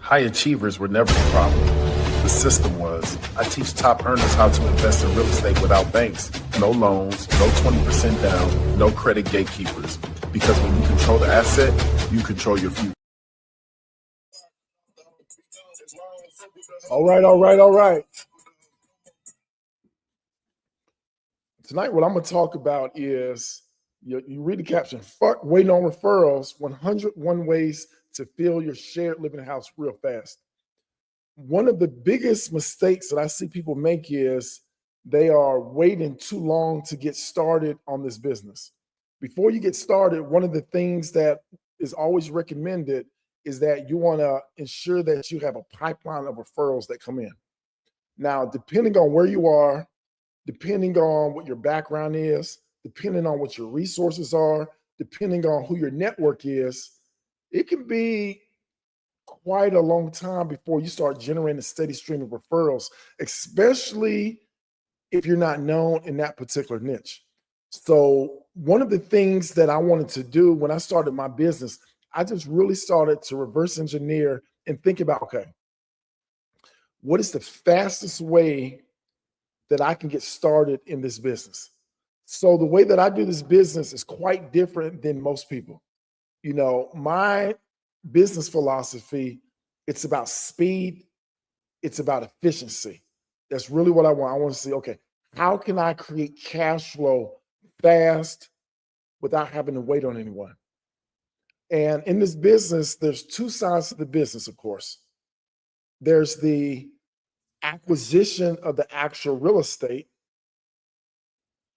High achievers were never the problem. The system was. I teach top earners how to invest in real estate without banks. No loans, no 20% down, no credit gatekeepers. Because when you control the asset, you control your future. All right. Tonight, what I'm going to talk about is you read the caption, fuck waiting on referrals, 101 ways to fill your shared living house real fast. One of the biggest mistakes that I see people make is they are waiting too long to get started on this business. Before you get started, one of the things that is always recommended is that you want to ensure that you have a pipeline of referrals that come in. Now, depending on where you are, depending on what your background is, depending on what your resources are, depending on who your network is, it can be quite a long time before you start generating a steady stream of referrals, especially if you're not known in that particular niche. So one of the things that I wanted to do when I started my business, I just really started to reverse engineer and think about, okay, what is the fastest way that I can get started in this business? So the way that I do this business is quite different than most people. My business philosophy, it's about speed, it's about efficiency. That's really what I want. I want to see, okay, how can I create cash flow fast without having to wait on anyone? And in this business, there's two sides to the business, of course. There's the acquisition of the actual real estate,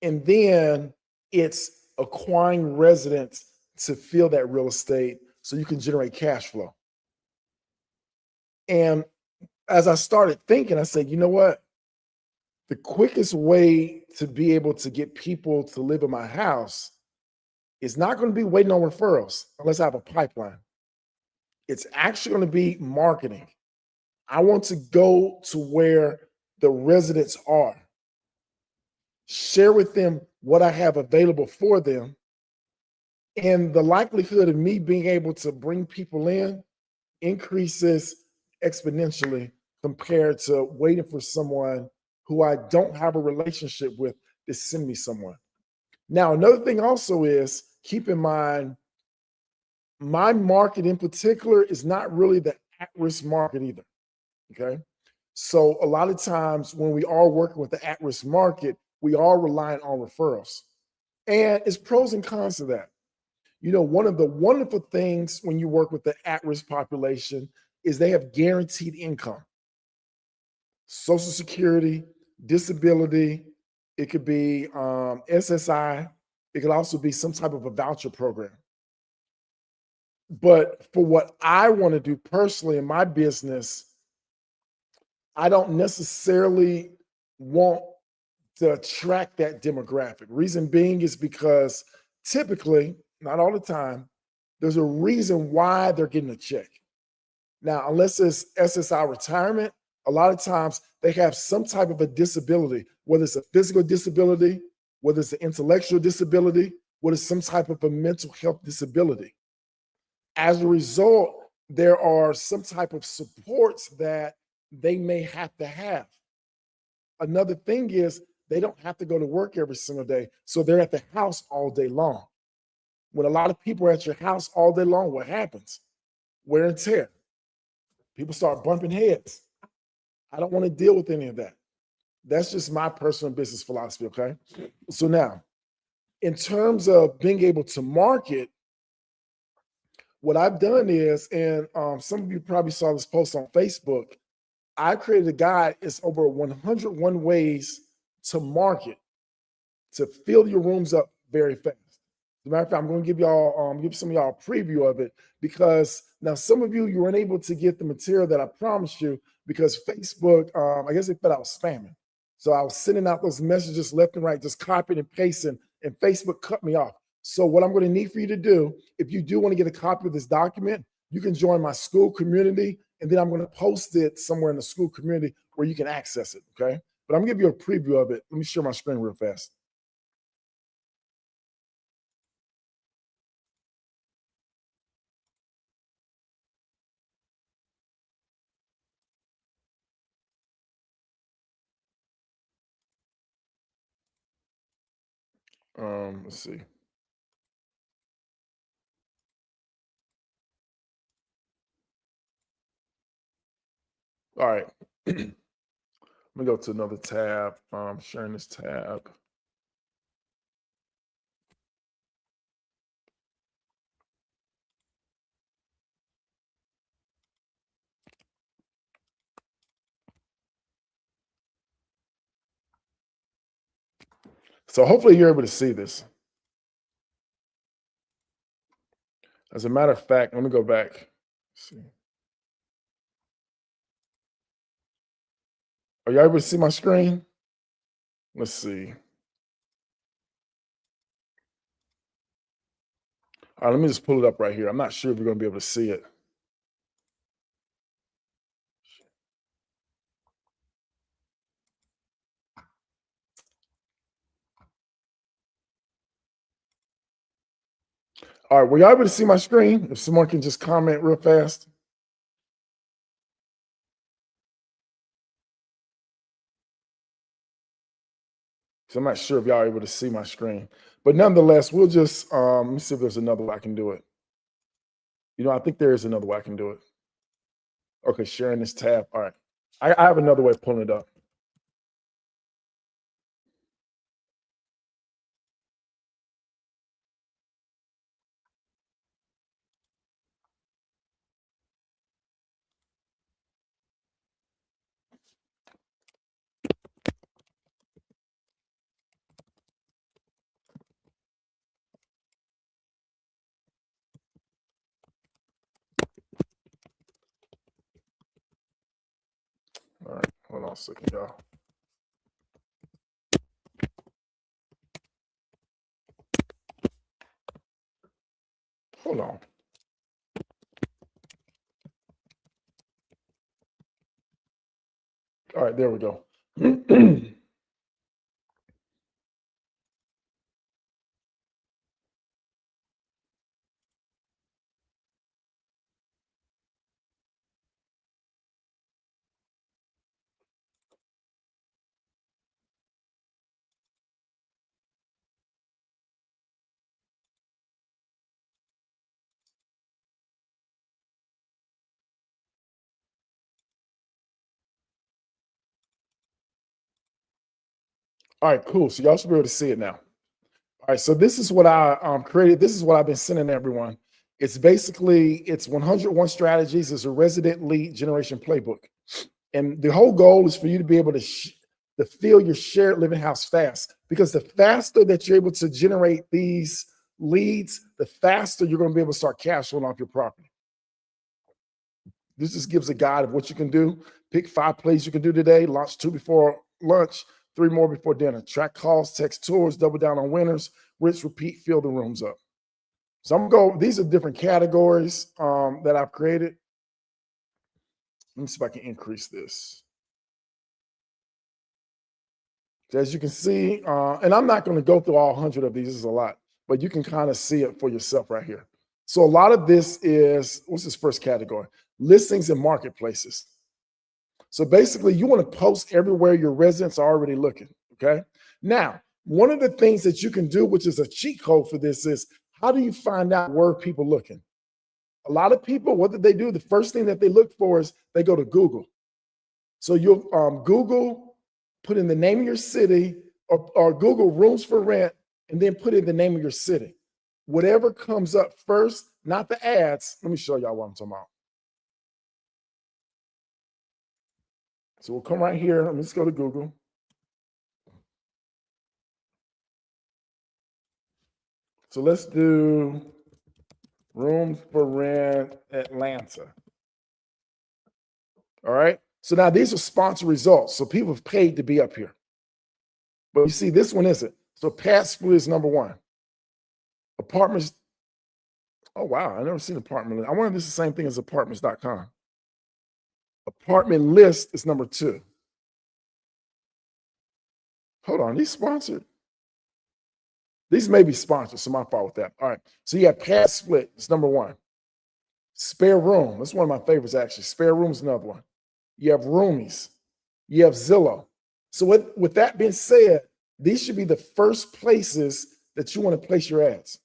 and then it's acquiring residents to fill that real estate so you can generate cash flow. And as I started thinking, I said, you know what? The quickest way to be able to get people to live in my house is not going to be waiting on referrals unless I have a pipeline. It's actually going to be marketing. I want to go to where the residents are, share with them what I have available for them, and the likelihood of me being able to bring people in increases exponentially compared to waiting for someone who I don't have a relationship with to send me someone. Now, another thing also is keep in mind, my market in particular is not really the at-risk market either. Okay. So a lot of times when we are working with the at-risk market, we are relying on referrals. And it's pros and cons to that. One of the wonderful things when you work with the at-risk population is they have guaranteed income. Social Security, disability, it could be SSI, it could also be some type of a voucher program. But for what I want to do personally in my business, I don't necessarily want to attract that demographic. Reason being is because typically, not all the time, there's a reason why they're getting a check. Now, unless it's SSI retirement, a lot of times they have some type of a disability, whether it's a physical disability, whether it's an intellectual disability, whether it's some type of a mental health disability. As a result, there are some type of supports that they may have to have. Another thing is they don't have to go to work every single day, so they're at the house all day long. When a lot of people are at your house all day long, what happens? Wear and tear. People start bumping heads. I don't want to deal with any of that. That's just my personal business philosophy, okay? So now, in terms of being able to market, what I've done is, and some of you probably saw this post on Facebook, I created a guide. It's over 101 ways to market, to fill your rooms up very fast. As a matter of fact, I'm going to give some of y'all a preview of it, because now some of you weren't able to get the material that I promised you because Facebook, I guess they thought I was spamming. So I was sending out those messages left and right, just copying and pasting, and Facebook cut me off. So what I'm going to need for you to do, if you do want to get a copy of this document, you can join my school community, and then I'm going to post it somewhere in the school community where you can access it, okay? But I'm going to give you a preview of it. Let me share my screen real fast. Let's see. All right. Let me go to another tab. Sharing this tab. So hopefully you're able to see this. As a matter of fact, let me go back. Let's see. Are you able to see my screen? Let's see. All right, let me just pull it up right here. I'm not sure if you're going to be able to see it. All right, were you able to see my screen? If someone can just comment real fast. So I'm not sure if y'all are able to see my screen. But nonetheless, we'll just, let me see if there's another way I can do it. You know, I think there is another way I can do it. Okay, sharing this tab. All right. I have another way of pulling it up. All right, hold on a second, y'all. Hold on. All right, there we go. All right, cool. So y'all should be able to see it now. All right, so this is what I created. This is what I've been sending everyone. It's basically, it's 101 strategies. It's a resident lead generation playbook. And the whole goal is for you to be able to fill your shared living house fast, because the faster that you're able to generate these leads, the faster you're going to be able to start cash flowing off your property. This just gives a guide of what you can do. Pick 5 plays you can do today. Launch 2 before lunch, 3 more before dinner. Track calls, text tours, double down on winners, rinse, repeat, fill the rooms up. So I'm going to go, these are different categories that I've created. Let me see if I can increase this. So as you can see, and I'm not going to go through all 100 of these, this is a lot, but you can kind of see it for yourself right here. So a lot of this is, what's this first category? Listings and marketplaces. So basically, you want to post everywhere your residents are already looking, okay? Now, one of the things that you can do, which is a cheat code for this, is how do you find out where people are looking? A lot of people, what did they do? The first thing that they look for is they go to Google. So you'll Google, put in the name of your city, or Google rooms for rent, and then put in the name of your city. Whatever comes up first, not the ads. Let me show y'all what I'm talking about. So we'll come right here. Let me just go to Google. So let's do rooms for rent Atlanta. All right. So now these are sponsored results. So people have paid to be up here. But you see, this one isn't. So Pat Split is number 1. Apartments. Oh, wow. I've never seen apartment. I wonder if this is the same thing as apartments.com. Apartment list is number 2. Hold on. These sponsored. These may be sponsored, so my fault with that. All right. So you have Pat Split. It's number 1. Spare Room. That's one of my favorites, actually. Spare Room is another one. You have Roomies. You have Zillow. So with that being said, these should be the first places that you want to place your ads.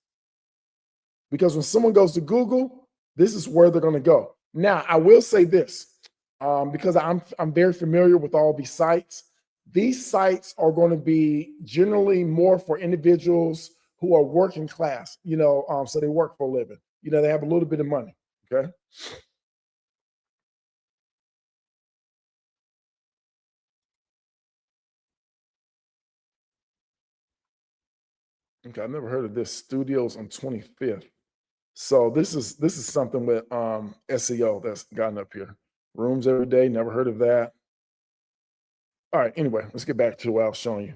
Because when someone goes to Google, this is where they're going to go. Now, I will say this, because I'm very familiar with all these sites. These sites are going to be generally more for individuals who are working class, so they work for a living. They have a little bit of money, okay? Okay, I've never heard of this. Studios on 25th. So this is something with SEO that's gotten up here. Rooms every day, never heard of that. All right, anyway, let's get back to what I was showing you.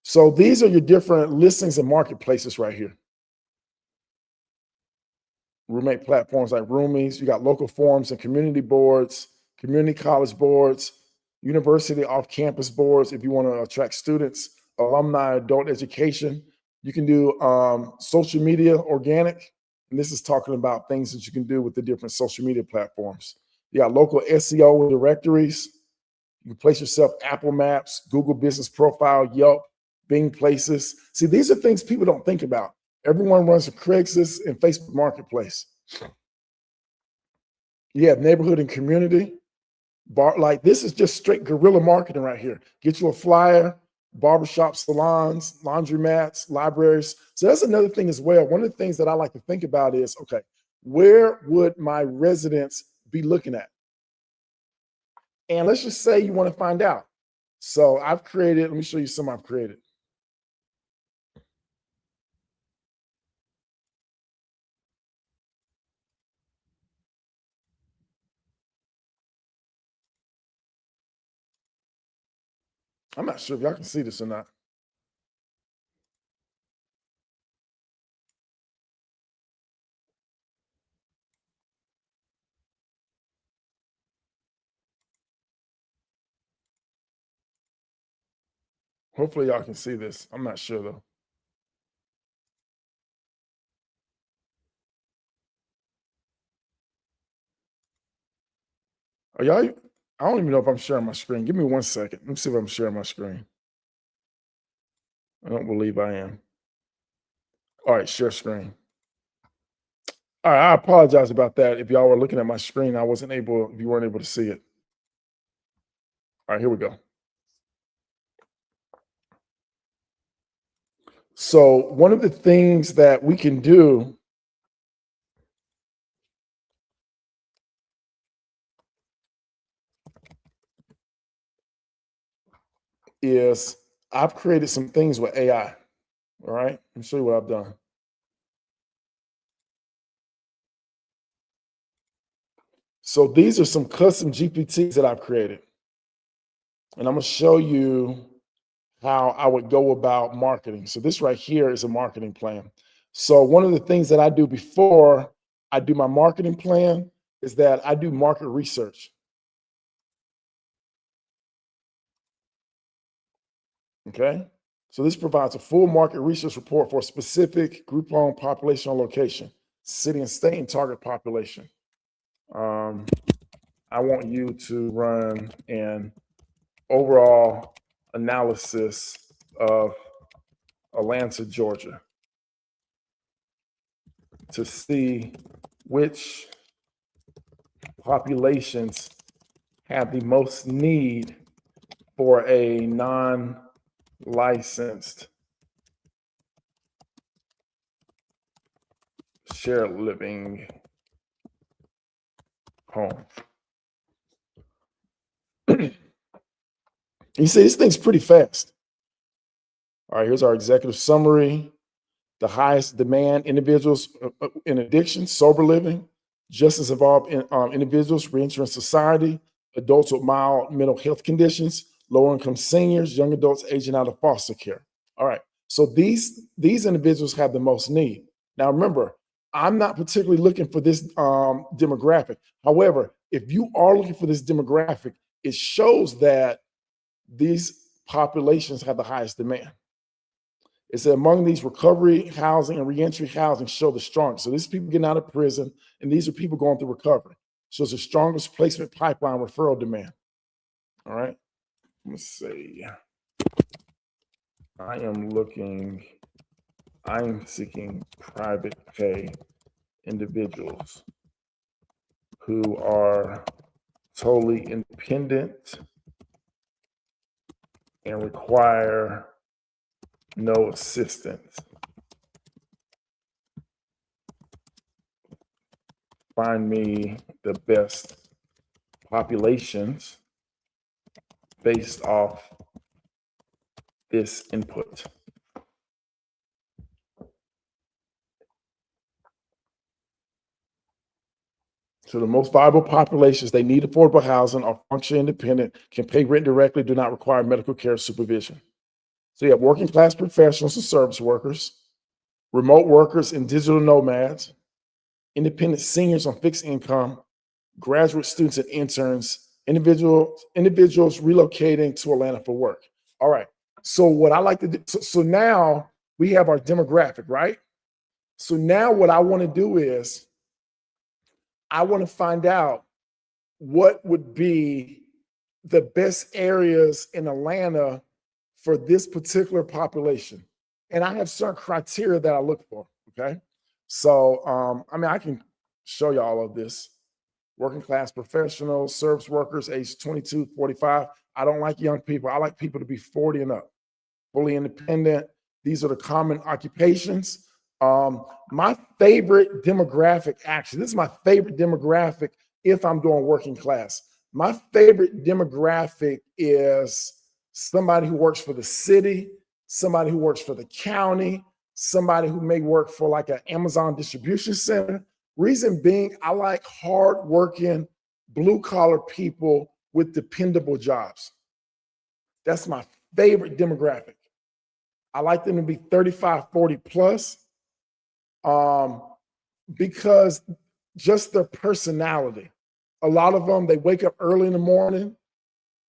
So these are your different listings and marketplaces right here. Roommate platforms like Roomies. You got local forums and community boards, community college boards, university off-campus boards if you want to attract students, alumni, adult education. You can do social media organic, and this is talking about things that you can do with the different social media platforms. You got local SEO directories. You can place yourself Apple Maps, Google Business Profile, Yelp, Bing Places. See, these are things people don't think about. Everyone runs a Craigslist and Facebook Marketplace. You have neighborhood and community. Like this is just straight guerrilla marketing right here. Get you a flyer, barbershop, salons, laundromats, libraries. So that's another thing as well. One of the things that I like to think about is, okay, where would my residents be looking at? And let's just say you want to find out. So I've created, let me show you some I've created. I'm not sure if y'all can see this or not. Hopefully y'all can see this. I'm not sure though. Are y'all, I don't even know if I'm sharing my screen. Give me 1 second. Let me see if I'm sharing my screen. I don't believe I am. All right, share screen. All right, I apologize about that. If y'all were looking at my screen, if you weren't able to see it. All right, here we go. So one of the things that we can do is I've created some things with AI. All right, let me show you what I've done. So these are some custom GPTs that I've created. And I'm going to show you how I would go about marketing. So this right here is a marketing plan. So one of the things that I do before I do my marketing plan is that I do market research. Okay. So this provides a full market research report for a specific group home population or location, city and state and target population. I want you to run an overall analysis of Atlanta, Georgia, to see which populations have the most need for a non-licensed shared living home. You see, this thing's pretty fast. All right, here's our executive summary. The highest demand individuals in addiction, sober living, justice involved individuals, reentering society, adults with mild mental health conditions, low income seniors, young adults aging out of foster care. All right, so these individuals have the most need. Now remember, I'm not particularly looking for this demographic. However, if you are looking for this demographic, it shows that these populations have the highest demand. It said among these, recovery housing and reentry housing show the strongest. So these people getting out of prison, and these are people going through recovery. So it's the strongest placement pipeline referral demand. All right. Let's see. I am looking I am seeking private pay individuals who are totally independent and require no assistance. Find me the best populations based off this input. So the most viable populations, they need affordable housing, are functionally independent, can pay rent directly, do not require medical care supervision. So you have working class professionals and service workers, remote workers and digital nomads, independent seniors on fixed income, graduate students and interns, individuals relocating to Atlanta for work. All right. So what I like to do, so now we have our demographic, right? So now what I want to do is I want to find out what would be the best areas in Atlanta for this particular population. And I have certain criteria that I look for. Okay. So, I mean, I can show you all of this. Working class professionals, service workers, age 22, 45. I don't like young people. I like people to be 40 and up, fully independent. These are the common occupations. My favorite demographic, actually, this is my favorite demographic if I'm doing working class. My favorite demographic is somebody who works for the city, somebody who works for the county, somebody who may work for like an Amazon distribution center. Reason being, I like hardworking, blue collar people with dependable jobs. That's my favorite demographic. I like them to be 35, 40 plus, because just their personality. A lot of them, they wake up early in the morning,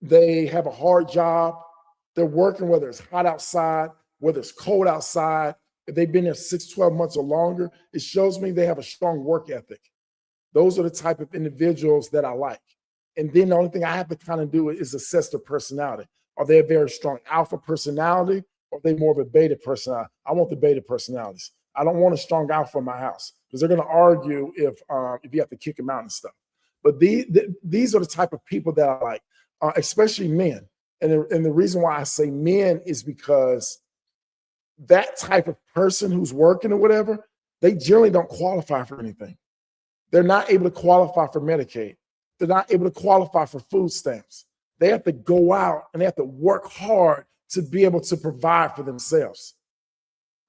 they have a hard job, they're working whether it's hot outside, whether it's cold outside. If they've been there 6, 12 months or longer, it shows me they have a strong work ethic. Those are the type of individuals that I like. And then the only thing I have to kind of do is assess their personality. Are they a very strong alpha personality, or are they more of a beta personality? I want the beta personalities. I don't want a strong alpha in my house because they're going to argue if you have to kick them out and stuff. But these are the type of people that I like, especially men. And the reason why I say men is because that type of person who's working or whatever, they generally don't qualify for anything. They're not able to qualify for Medicaid. They're not able to qualify for food stamps. They have to go out and they have to work hard to be able to provide for themselves.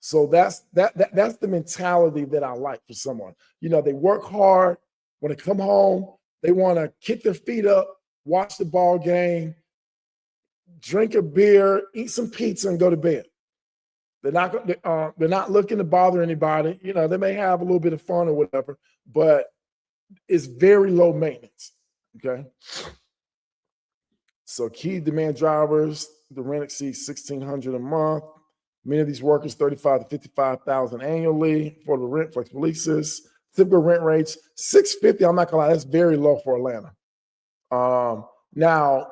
So that's the mentality that I like for someone. You know, they work hard. When they come home, they want to kick their feet up, watch the ball game, drink a beer, eat some pizza, and go to bed. They're not looking to bother anybody. You know, they may have a little bit of fun or whatever, but it's very low maintenance. Okay. So key demand drivers, the rent exceeds $1,600 a month. Many of these workers, 35 to 55,000 annually for the rent, flexible leases. Typical rent rates, $650. I'm not gonna lie, that's very low for Atlanta. Now,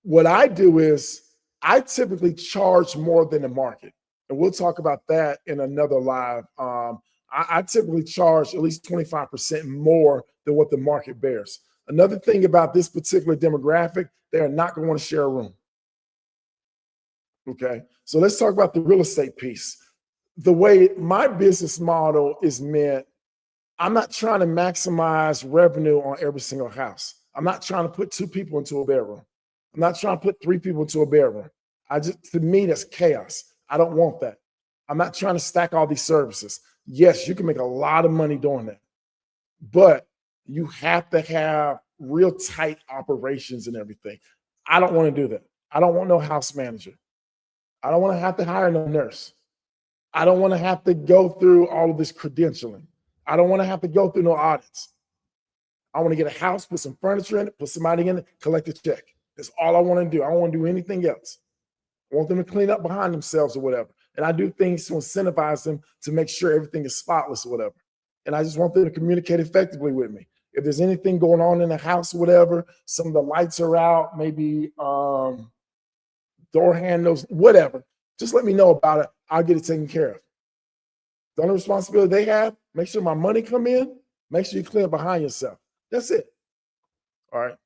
what I do is I typically charge more than the market. And we'll talk about that in another live. I typically charge at least 25% more than what the market bears. Another thing about this particular demographic, they are not going to want to share a room. Okay, so let's talk about the real estate piece. The way my business model is meant, I'm not trying to maximize revenue on every single house. I'm not trying to put 2 people into a bedroom. I'm not trying to put 3 people into a bedroom. To me, that's chaos. I don't want that. I'm not trying to stack all these services. Yes, you can make a lot of money doing that, but you have to have real tight operations and everything. I don't want to do that. I don't want no house manager. I don't want to have to hire no nurse. I don't want to have to go through all of this credentialing. I don't want to have to go through no audits. I want to get a house, put some furniture in it, put somebody in it, collect a check. That's all I want to do. I don't want to do anything else. I want them to clean up behind themselves or whatever. And I do things to incentivize them to make sure everything is spotless or whatever. And I just want them to communicate effectively with me. If there's anything going on in the house or whatever, some of the lights are out, maybe door handles, whatever, just let me know about it. I'll get it taken care of. The only responsibility they have, make sure my money come in, make sure you clean up behind yourself. That's it. All right.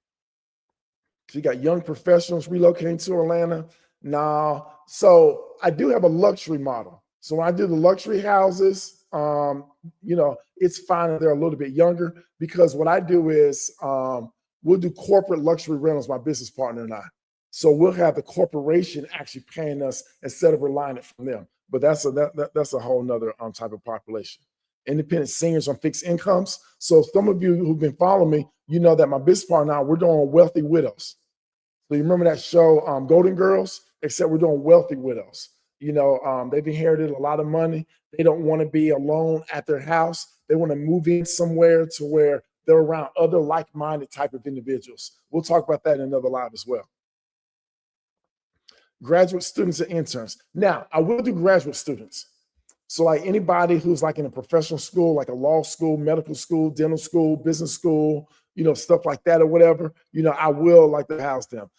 So you got young professionals relocating to Atlanta. Now, so I do have a luxury model. So when I do the luxury houses, it's fine if they're a little bit younger, because what I do is we'll do corporate luxury rentals, my business partner and I. So we'll have the corporation actually paying us instead of relying it from them. But that's a whole nother type of population. Independent seniors on fixed incomes. So some of you who've been following me, you know that my business partner and I, we're doing wealthy widows. So you remember that show, Golden Girls, except we're doing wealthy widows. They've inherited a lot of money. They don't want to be alone at their house. They want to move in somewhere to where they're around other like-minded type of individuals. We'll talk about that in another live as well. Graduate students and interns. Now, I will do graduate students. So like anybody who's like in a professional school, like a law school, medical school, dental school, business school, stuff like that or whatever, I will like to house them.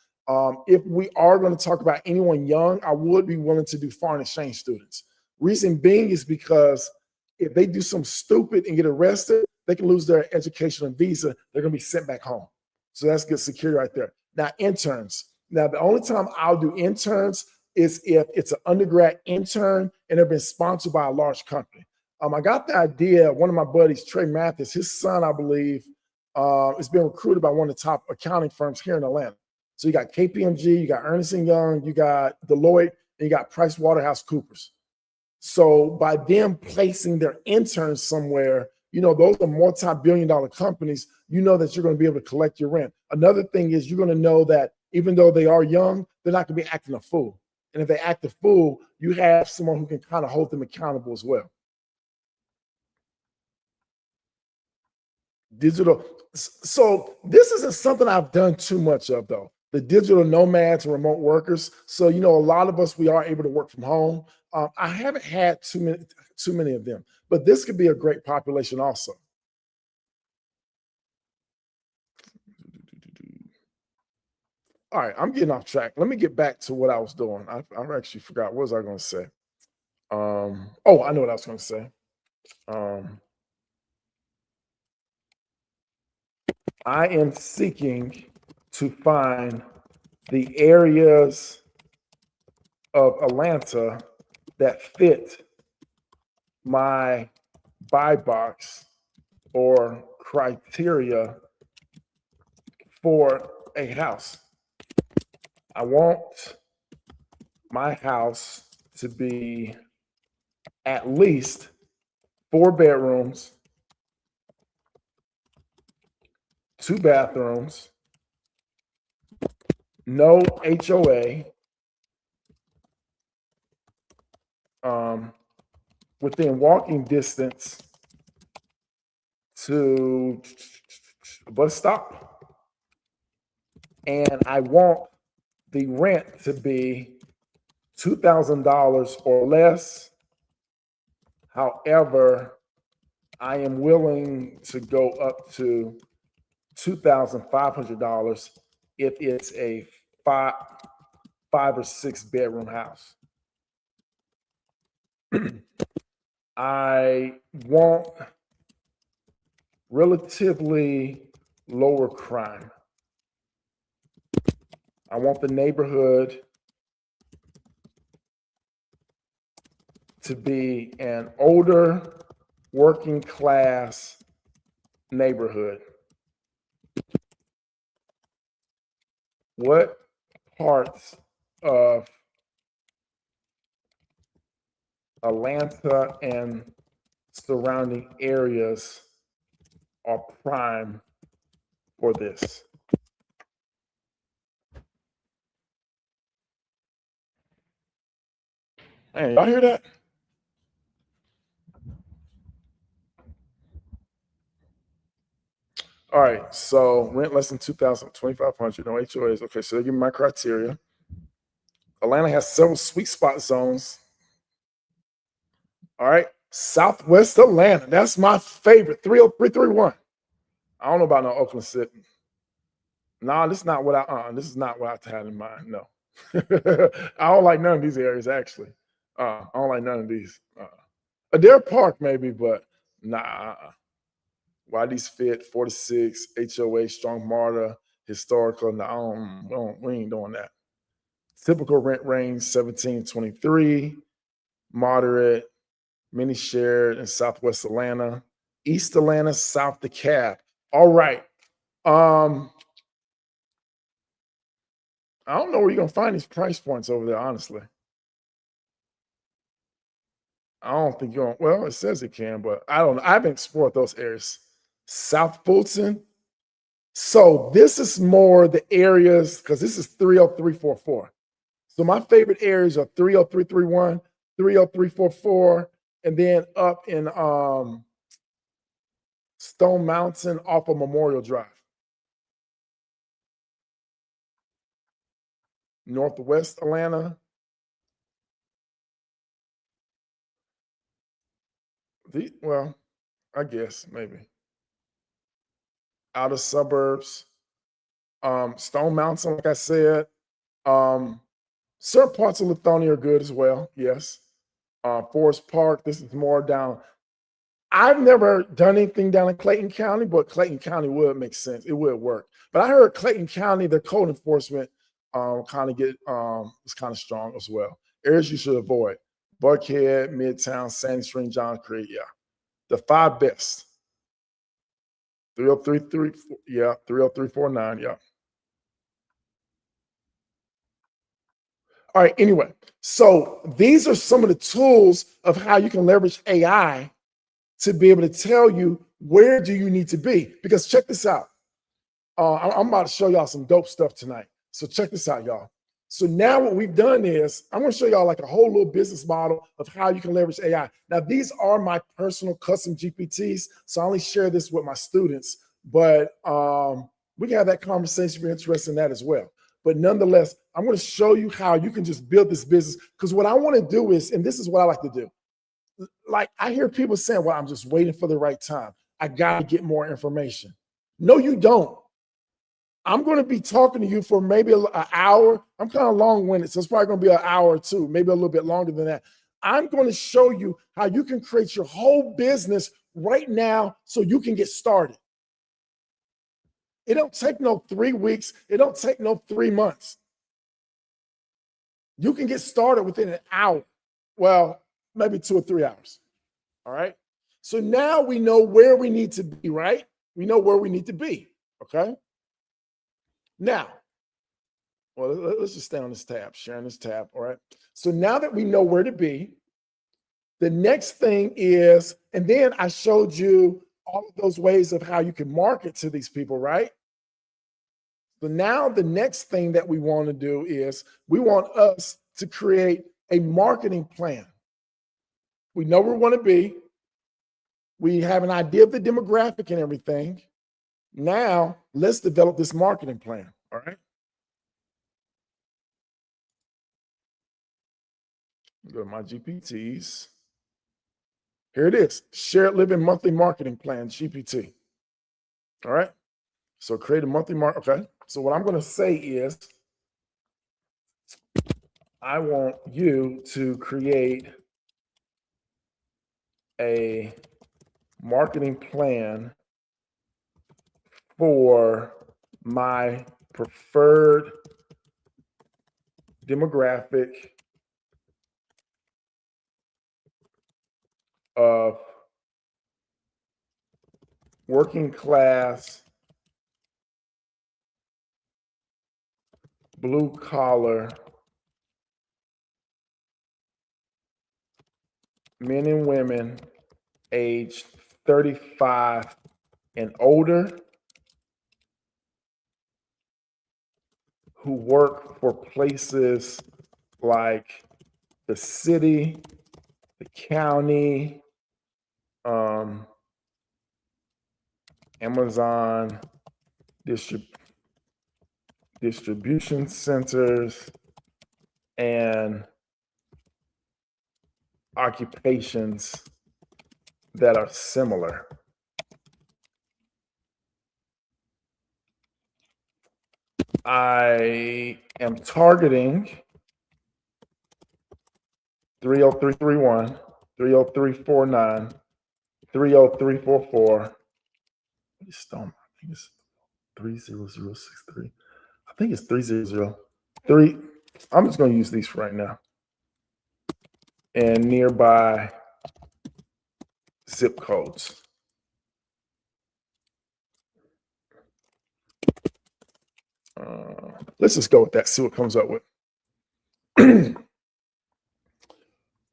If we are going to talk about anyone young, I would be willing to do foreign exchange students. Reason being is because if they do something stupid and get arrested, they can lose their education and visa. They're going to be sent back home. So that's good security right there. Now, interns. Now, the only time I'll do interns is if it's an undergrad intern and they've been sponsored by a large company. I got the idea, one of my buddies, Trey Mathis, his son, I believe, is being recruited by one of the top accounting firms here in Atlanta. So you got KPMG, you got Ernst & Young, you got Deloitte, and you got PricewaterhouseCoopers. So by them placing their interns somewhere, those are multi-billion-dollar companies, that you're going to be able to collect your rent. Another thing is you're going to know that even though they are young, they're not going to be acting a fool. And if they act a fool, you have someone who can kind of hold them accountable as well. Digital. So this isn't something I've done too much of, though. The digital nomads and remote workers. So, a lot of us, we are able to work from home. I haven't had too many of them, but this could be a great population also. All right, I'm getting off track. Let me get back to what I was doing. I actually forgot. What was I going to say? I know what I was going to say. I am seeking to find the areas of Atlanta that fit my buy box or criteria for a house. I want my house to be at least 4 bedrooms, 2 bathrooms, no HOA, within walking distance to a bus stop. And I want the rent to be $2,000 or less. However, I am willing to go up to $2,500 if it's a 5 or 6 bedroom house. I want relatively lower crime. I want the neighborhood to be an older, working class neighborhood. What parts of Atlanta and surrounding areas are prime for this? Hey, y'all hear that? All right, so rent less than 2,000, 2,500, no HOAs. Okay, so they give me my criteria. Atlanta has several sweet spot zones. All right, Southwest Atlanta. That's my favorite. 30331. I don't know about no Oakland City. No, this is not what I had in mind. No. I don't like none of these areas, actually. I don't like none of these. Deer Park maybe, but nah. Why these fit 46 HOA strong martyr historical? No, we ain't doing that. Typical rent range 1723, moderate, mini shared in Southwest Atlanta, East Atlanta, South DeKalb. All right. I don't know where you're gonna find these price points over there, honestly. I don't think you're well, it says it can, but I don't know. I haven't explored those areas. South Fulton. So this is more the areas because this is 30344. So my favorite areas are 30331, 30344, and then up in Stone Mountain off of Memorial Drive. Northwest Atlanta. Well, I guess maybe. Outer suburbs. Stone Mountain, like I said. Certain parts of Lithonia are good as well. Yes. Forest Park. This is more down. I've never done anything down in Clayton County, but Clayton County would make sense. It would work. But I heard Clayton County, their code enforcement kind of is kind of strong as well. Areas you should avoid: Buckhead, Midtown, Sandy Spring, John Creek. Yeah, the 5 best. 303, yeah, 30349. Yeah. All right. Anyway, so these are some of the tools of how you can leverage AI to be able to tell you where do you need to be. Because check this out. I'm about to show y'all some dope stuff tonight. So check this out, y'all. So now what we've done is I'm going to show y'all like a whole little business model of how you can leverage AI. Now, these are my personal custom GPTs. So I only share this with my students, but we can have that conversation if you're interested in that as well. But nonetheless, I'm going to show you how you can just build this business. Because what I want to do is, and this is what I like to do. Like I hear people saying, well, I'm just waiting for the right time. I got to get more information. No, you don't. I'm going to be talking to you for maybe an hour. I'm kind of long-winded, so it's probably going to be an hour or two, maybe a little bit longer than that. I'm going to show you how you can create your whole business right now so you can get started. It don't take no 3 weeks. It don't take no 3 months. You can get started within an hour. Well, maybe 2 or 3 hours. All right. So now we know where we need to be, right? We know where we need to be. Okay. Now, well, let's just stay on this tab, sharing this tab. All right. So now that we know where to be, the next thing is, and then I showed you all of those ways of how you can market to these people, right? So now the next thing that we want to do is we want us to create a marketing plan. We know where we want to be. We have an idea of the demographic and everything. Now let's develop this marketing plan. All right. Go to my GPTs. Here it is. Shared Living Monthly Marketing Plan, GPT. All right. So create a monthly market. Okay. So what I'm going to say is I want you to create a marketing plan for my preferred demographic of working class, blue collar men and women aged 35 and older who work for places like the city, the county, Amazon distribution centers, and occupations that are similar. I am targeting 30331 30349, 30344. What is Stone? I think it's 30063. I think it's 3003. I'm just going to use these for right now. And nearby zip codes. Let's just go with that, see what comes up with.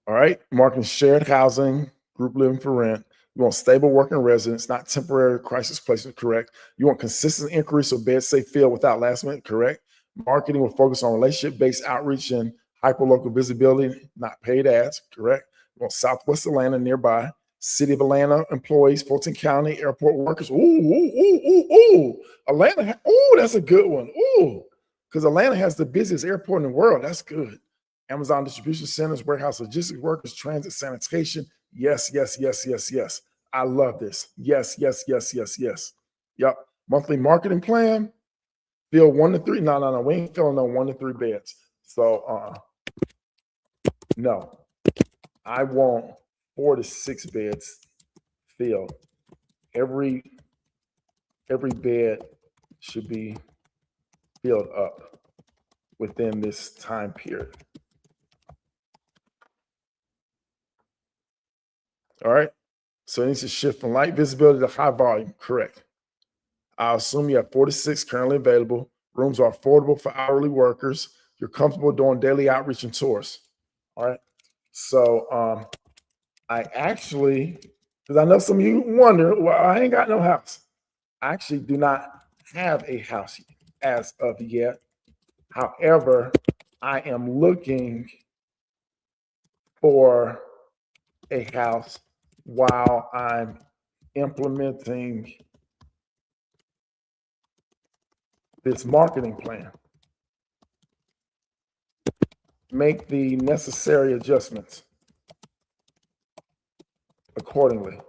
All right, marketing shared housing, group living for rent. You want stable working residents, not temporary crisis placement, correct. You want consistent increase of bed safe fill without last minute, correct. Marketing will focus on relationship-based outreach and hyperlocal visibility, not paid ads, correct. You want Southwest Atlanta nearby, City of Atlanta employees, Fulton County airport workers. Ooh. Atlanta, that's a good one. Ooh, because Atlanta has the busiest airport in the world. That's good. Amazon distribution centers, warehouse logistics workers, transit sanitation. Yes. I love this. Yes. Yep. Monthly marketing plan. Fill 1 to 3. No. We ain't filling no 1 to 3 beds. So no. I want 4 to 6 beds filled. Every bed should be filled up within this time period. All right. So it needs to shift from light visibility to high volume. Correct. I assume you have 4 to 6 currently available. Rooms are affordable for hourly workers. You're comfortable doing daily outreach and tours. All right. So I actually, because I know some of you wonder, well, I ain't got no house. I actually do not have a house as of yet. However, I am looking for a house while I'm implementing this marketing plan. Make the necessary adjustments accordingly.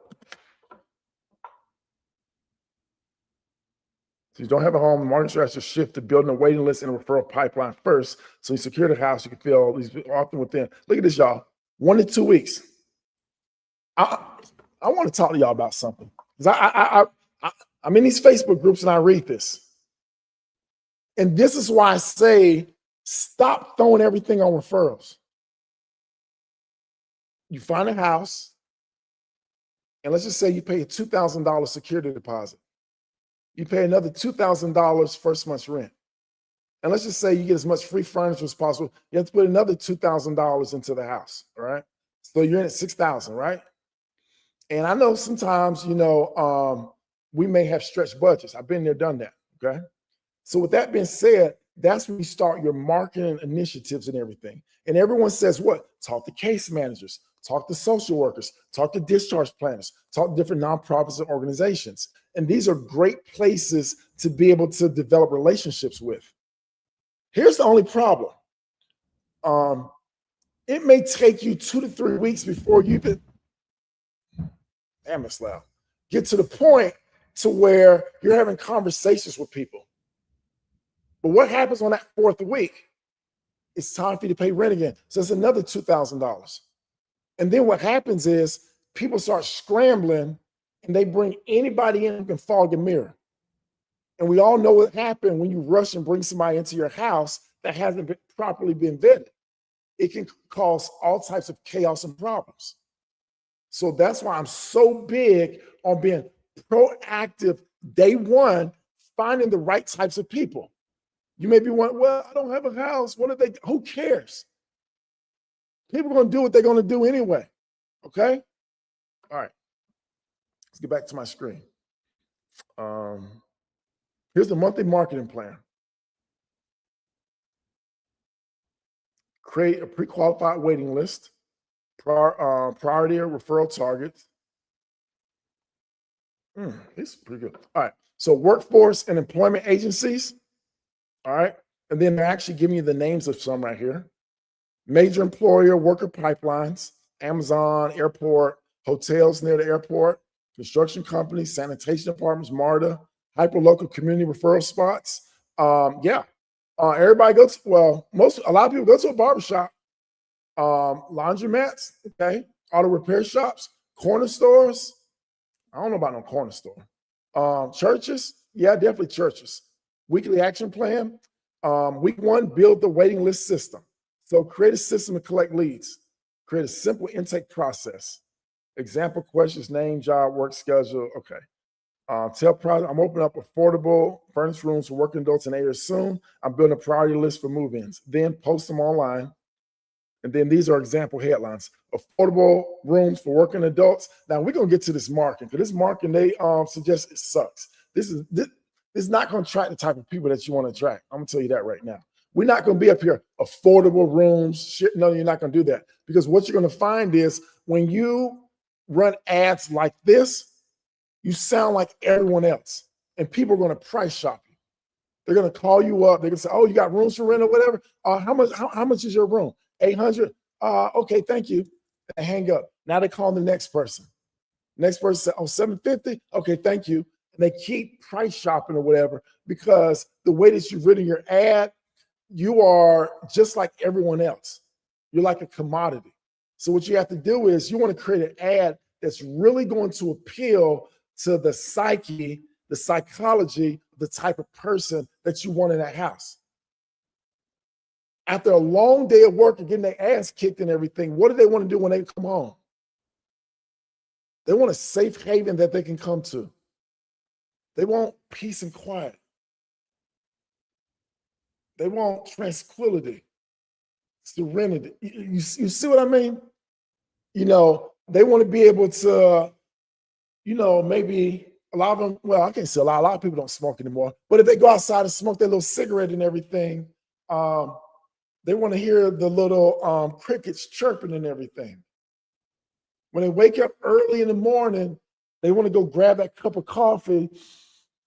So you don't have a home, the marketing strategy should shift to building a waiting list and a referral pipeline first. So you secure the house, you can fill these often within. Look at this, y'all. 1 to 2 weeks. I want to talk to y'all about something. Because I'm in these Facebook groups and I read this. And this is why I say, stop throwing everything on referrals. You find a house, and let's just say you pay a $2,000 security deposit. You pay another $2,000 first month's rent. And let's just say you get as much free furniture as possible. You have to put another $2,000 into the house, all right? So you're in at $6,000, right? And I know sometimes, we may have stretched budgets. I've been there, done that, okay? So with that being said, that's when you start your marketing initiatives and everything. And everyone says what? Talk to case managers, talk to social workers, talk to discharge planners, talk to different nonprofits and organizations. And these are great places to be able to develop relationships with. Here's the only problem. It may take you 2 to 3 weeks before you can, get to the point to where you're having conversations with people. But what happens on that 4th week? It's time for you to pay rent again. So it's another $2,000. And then what happens is people start scrambling and they bring anybody in who can fog a mirror. And we all know what happened when you rush and bring somebody into your house that hasn't properly been vetted. It can cause all types of chaos and problems. So that's why I'm so big on being proactive day one, finding the right types of people. You may be wondering, well, I don't have a house. Who cares? People are going to do what they're going to do anyway. Okay? All right. Let's get back to my screen. Here's the monthly marketing plan. Create a pre-qualified waiting list, priority or referral targets. This is pretty good. All right. So workforce and employment agencies. All right. And then they're actually giving you the names of some right here. Major employer worker pipelines, Amazon, airport, hotels near the airport, construction companies, sanitation departments, MARTA, hyperlocal community referral spots. Everybody goes, a lot of people go to a barbershop, laundromats, okay? auto repair shops, corner stores. I don't know about no corner store. Churches, yeah, definitely churches. Weekly action plan. Week 1, build the waiting list system. So create a system to collect leads. Create a simple intake process. Example questions: name, job, work schedule. Okay. Tell project, I'm opening up affordable furnished rooms for working adults in area soon. I'm building a priority list for move-ins. Then post them online. And then these are example headlines: affordable rooms for working adults. Now we're gonna get to this marketing, because this marketing, they suggest it sucks. This is not gonna attract the type of people that you want to attract. I'm gonna tell you that right now. We're not gonna be up here, affordable rooms. Shit, no, you're not gonna do that. Because what you're gonna find is when you run ads like this, you sound like everyone else. And people are gonna price shop you. They're gonna call you up, they're gonna say, oh, you got rooms for rent or whatever. How much is your room? 800. Okay, thank you. And hang up. Now they call the next person. Next person said, oh, 750. Okay, thank you. And they keep price shopping or whatever, because the way that you've written your ad, you are just like everyone else. You're like a commodity. So what you have to do is you want to create an ad that's really going to appeal to the psyche, the psychology, the type of person that you want in that house. After a long day of work and getting their ass kicked and everything, what do they want to do when they come home? They want a safe haven that they can come to. They want peace and quiet. They want tranquility, serenity. You see what I mean? They want to be able to, maybe a lot of them, well, I can't say a lot of people don't smoke anymore, but if they go outside and smoke their little cigarette and everything, they want to hear the little crickets chirping and everything. When they wake up early in the morning, they want to go grab that cup of coffee.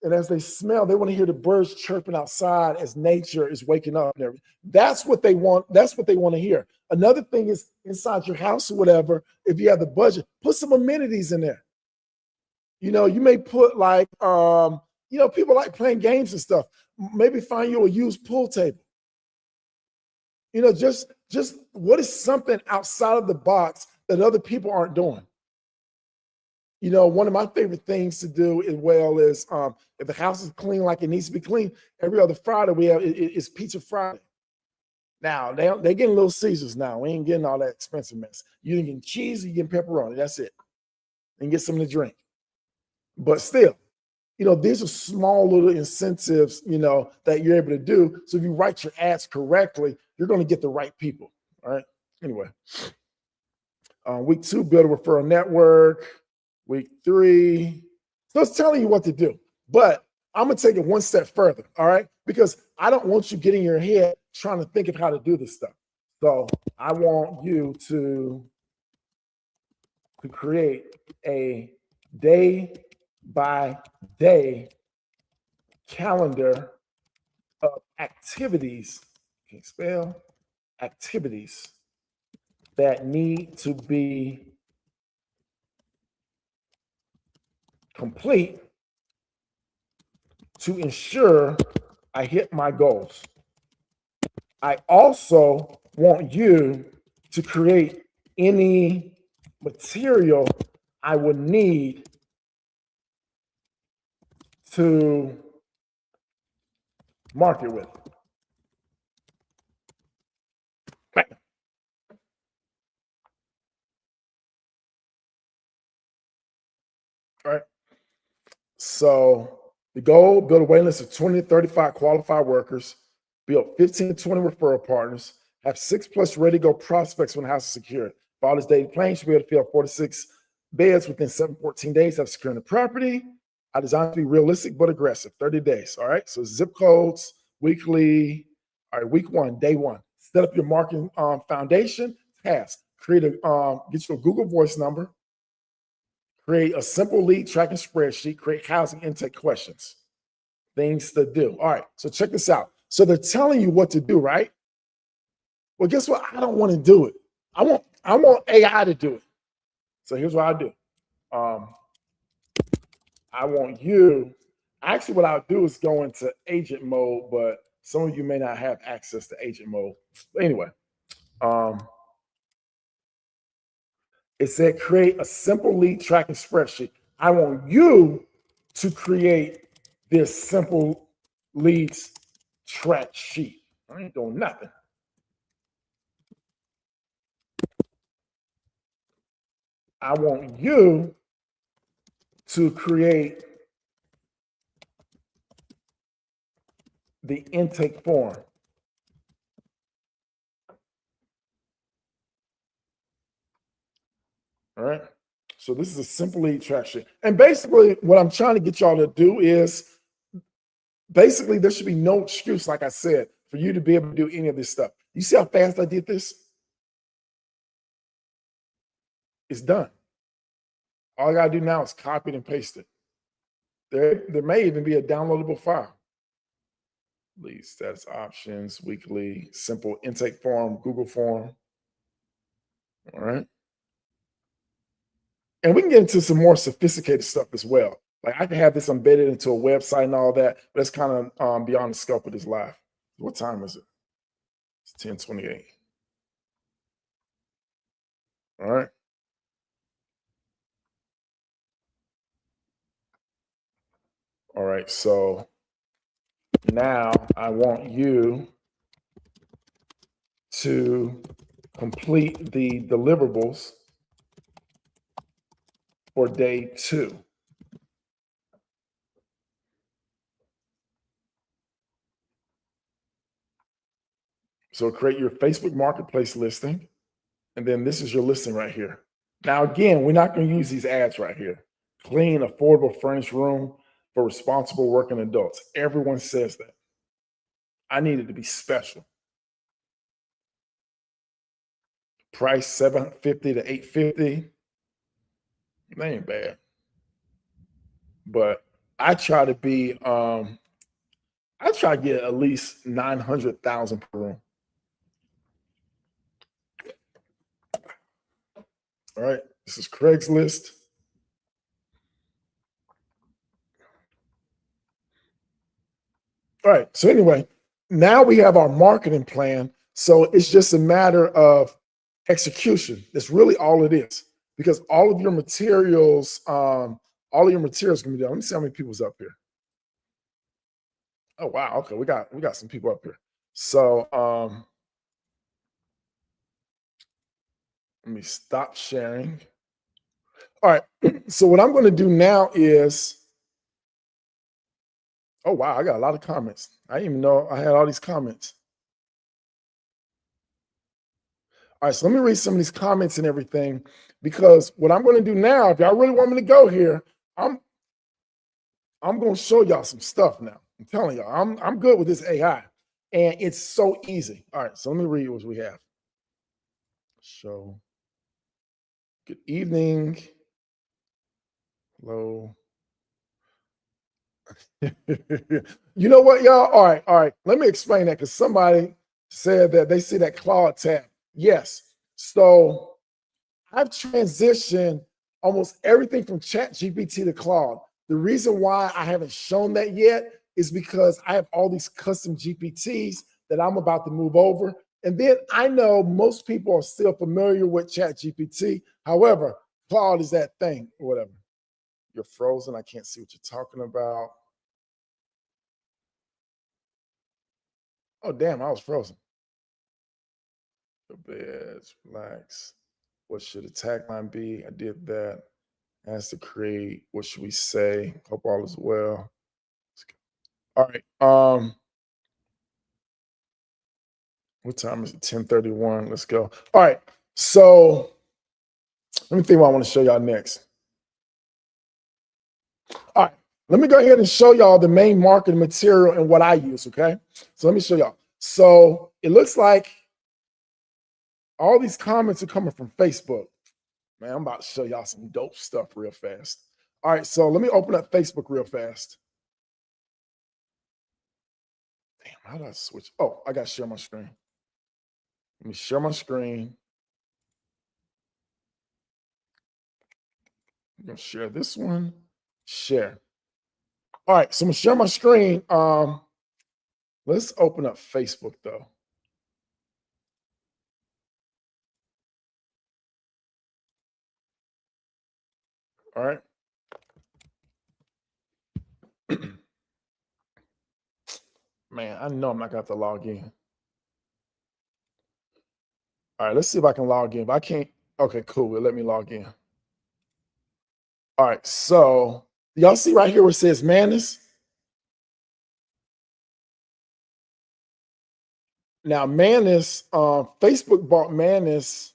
And as they smell, they want to hear the birds chirping outside as nature is waking up and everything. That's what they want. That's what they want to hear. Another thing is, inside your house or whatever, if you have the budget, put some amenities in there. You may put like, people like playing games and stuff. Maybe find you a used pool table. Just what is something outside of the box that other people aren't doing? One of my favorite things to do as well is, if the house is clean like it needs to be clean, every other Friday we have it's Pizza Friday. Now they're getting Little Caesars now. We ain't getting all that expensive mess. You can get cheese, you get pepperoni. That's it, and get something to drink. But still, these are small little incentives, that you're able to do. So if you write your ads correctly, you're going to get the right people. All right. Anyway, week 2, build a referral network. Week 3, so it's telling you what to do. But I'm going to take it one step further. All right. Because I don't want you getting in your head trying to think of how to do this stuff. So I want you to create a day-by-day calendar of activities, can't spell, activities that need to be complete to ensure I hit my goals. I also want you to create any material I would need to market with. Right. All right. So the goal: build a waiting list of 20 to 35 qualified workers, build 15 to 20 referral partners, have 6+ ready-to-go prospects when the house is secured. Follow this daily plan, you should be able to fill 4 to 6 beds within 14 days of securing the property. I designed to be realistic but aggressive, 30 days. All right. So zip codes, weekly. All right. Week 1, day 1. Set up your marketing foundation. Task: create get you a Google Voice number. Create a simple lead tracking spreadsheet. Create housing intake questions. Things to do. All right. So check this out. So they're telling you what to do, right? Well, guess what? I don't want to do it. I want AI to do it. So here's what I do. I want you. Actually, what I'll do is go into agent mode, but some of you may not have access to agent mode. But anyway, It said create a simple lead tracking spreadsheet. I want you to create this simple leads track sheet. I ain't doing nothing. I want you to create the intake form. All right. So this is a simple lead track sheet. And basically what I'm trying to get y'all to do is basically there should be no excuse, like I said, for you to be able to do any of this stuff. You see how fast I did this? It's done. All I gotta do now is copy it and paste it. There may even be a downloadable file. Lead status options, weekly, simple intake form, Google form. All right. And we can get into some more sophisticated stuff as well. Like I can have this embedded into a website and all that, but it's kind of beyond the scope of this live. What time is it? It's 10:28. All right. All right. So now I want you to complete the deliverables for day 2. So create your Facebook Marketplace listing. And then this is your listing right here. Now, again, we're not going to use these ads right here. Clean, affordable, furnished room for responsible working adults. Everyone says that. I need it to be special. Price $750 to $850. That ain't bad. But I try to be, I try to get at least 900,000 per room. All right, this is Craigslist. All right, so anyway, now we have our marketing plan. So it's just a matter of execution. That's really all it is. Because all of your materials can be done. Let me see how many people's up here. Oh wow, okay, we got some people up here. So let me stop sharing. All right, so what I'm going to do now is, oh wow, I got a lot of comments. I didn't even know I had all these comments. All right, so let me read some of these comments and everything, because what I'm going to do now, if y'all really want me to go here, I'm going to show y'all some stuff now. I'm telling y'all, I'm good with this AI, and it's so easy. All right, so let me read what we have. So, good evening. Hello. You know what, y'all? All right. Let me explain that, because somebody said that they see that Claude tab. Yes. So I've transitioned almost everything from ChatGPT to Claude. The reason why I haven't shown that yet is because I have all these custom GPTs that I'm about to move over. And then I know most people are still familiar with ChatGPT. However, Claude is that thing or whatever. You're frozen. I can't see what you're talking about. Oh, damn, I was frozen. The beds, relax. What should the tagline be? I did that. Has to create. What should we say? Hope all is well. All right. What time is it? 10:31. Let's go. All right. So let me think what I want to show y'all next. All right. Let me go ahead and show y'all the main marketing material and what I use. Okay. So let me show y'all. So it looks like all these comments are coming from Facebook. Man, I'm about to show y'all some dope stuff real fast. All right, so let me open up Facebook real fast. Damn, how do I switch? Oh, I got to share my screen. Let me share my screen. I'm going to share this one. Share. All right, so I'm going to share my screen. Let's open up Facebook, though. All right. Man, I know I'm not gonna have to log in. All right, let's see if I can log in. If I can't, okay, cool. Let me log in. All right, so y'all see right here where it says Manus? Now, Manus, Facebook bought Manus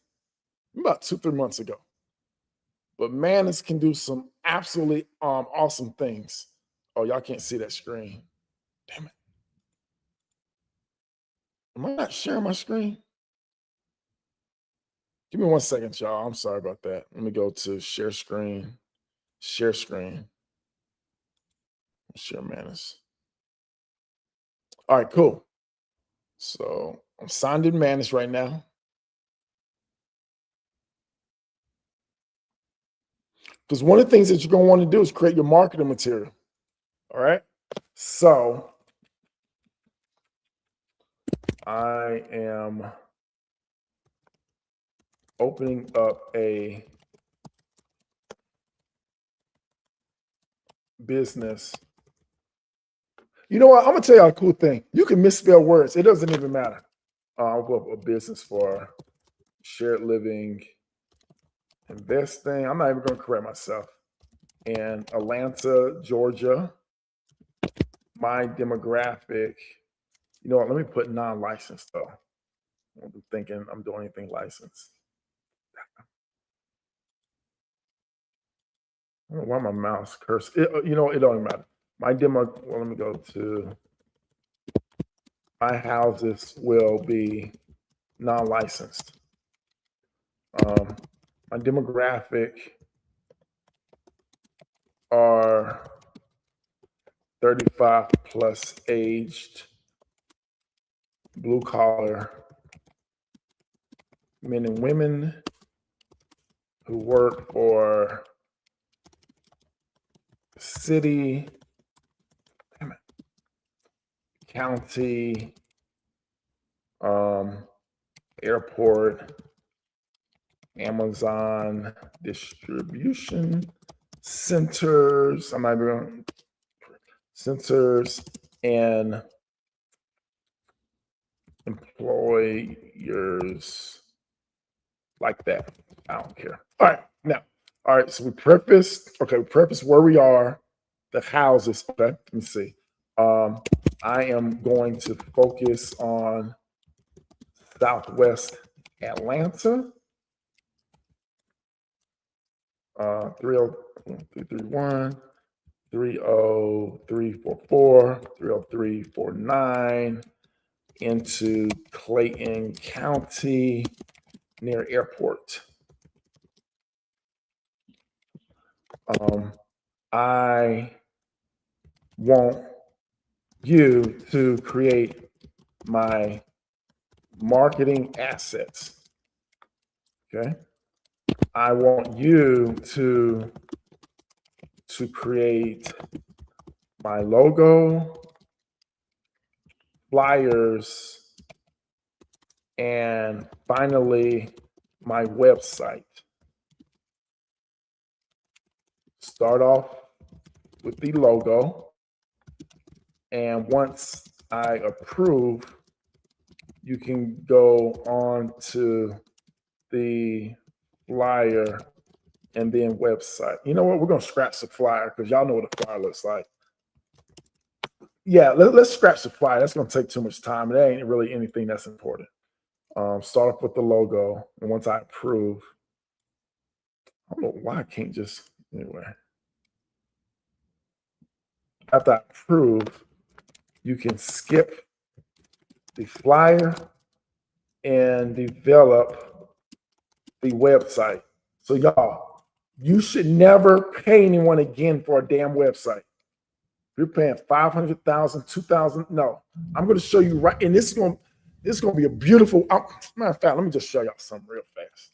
about 2, 3 months ago. But Manus can do some absolutely awesome things. Oh, y'all can't see that screen. Damn it. Am I not sharing my screen? Give me 1 second, y'all. I'm sorry about that. Let me go to share screen. Share screen. Share Manus. All right, cool. So I'm signed in Manus right now. Because one of the things that you're going to want to do is create your marketing material. All right. So I am opening up a business. You know what? I'm gonna tell you a cool thing. You can misspell words. It doesn't even matter. I'll go up a business for shared living, investing. I'm not even gonna correct myself. In Atlanta, Georgia. My demographic. You know what? Let me put non-licensed though. I won't be thinking I'm doing anything licensed. I don't know why my mouse cursed. You know, it don't matter. My demo. Well, let me go to. My houses will be non-licensed. My demographic are 35 plus aged, blue collar men and women who work for city, county, airport, Amazon distribution centers. I'm not even centers and employers like that. I don't care. All right, now, all right. So we prefaced. Okay, we prefaced where we are, the houses. Okay, let me see. I am going to focus on Southwest Atlanta. 30331, 30344, 30349 into Clayton County near airport. I want you to create my marketing assets. Okay. I want you to create my logo, flyers, and finally my website. Start off with the logo, and once I approve, you can go on to the flyer and then website. You know what? We're gonna scratch the flyer because y'all know what a flyer looks like. Yeah, let's scratch the flyer. That's gonna take too much time. That ain't really anything that's important. Start off with the logo, and once I approve, I don't know why I can't just anyway. After I approve, you can skip the flyer and develop the website. So y'all, you should never pay anyone again for a damn website. You're paying 500,000, 2,000. No, I'm going to show you right. And this is going to be a beautiful. Matter of fact, let me just show y'all something real fast.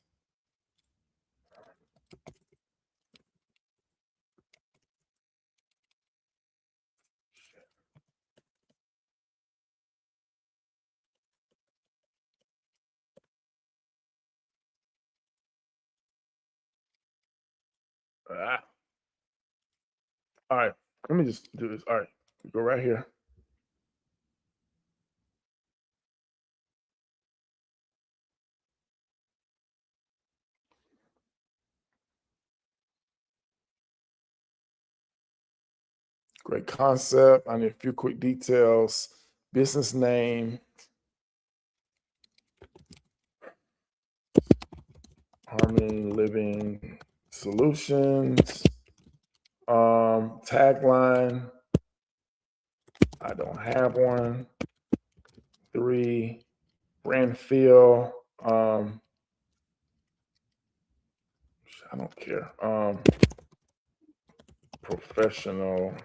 All right, let me just do this. All right, go right here. Great concept. I need a few quick details. Business name, Harmony Living Solutions. Tagline, I don't have one. 3, brand feel. I don't care. Professional.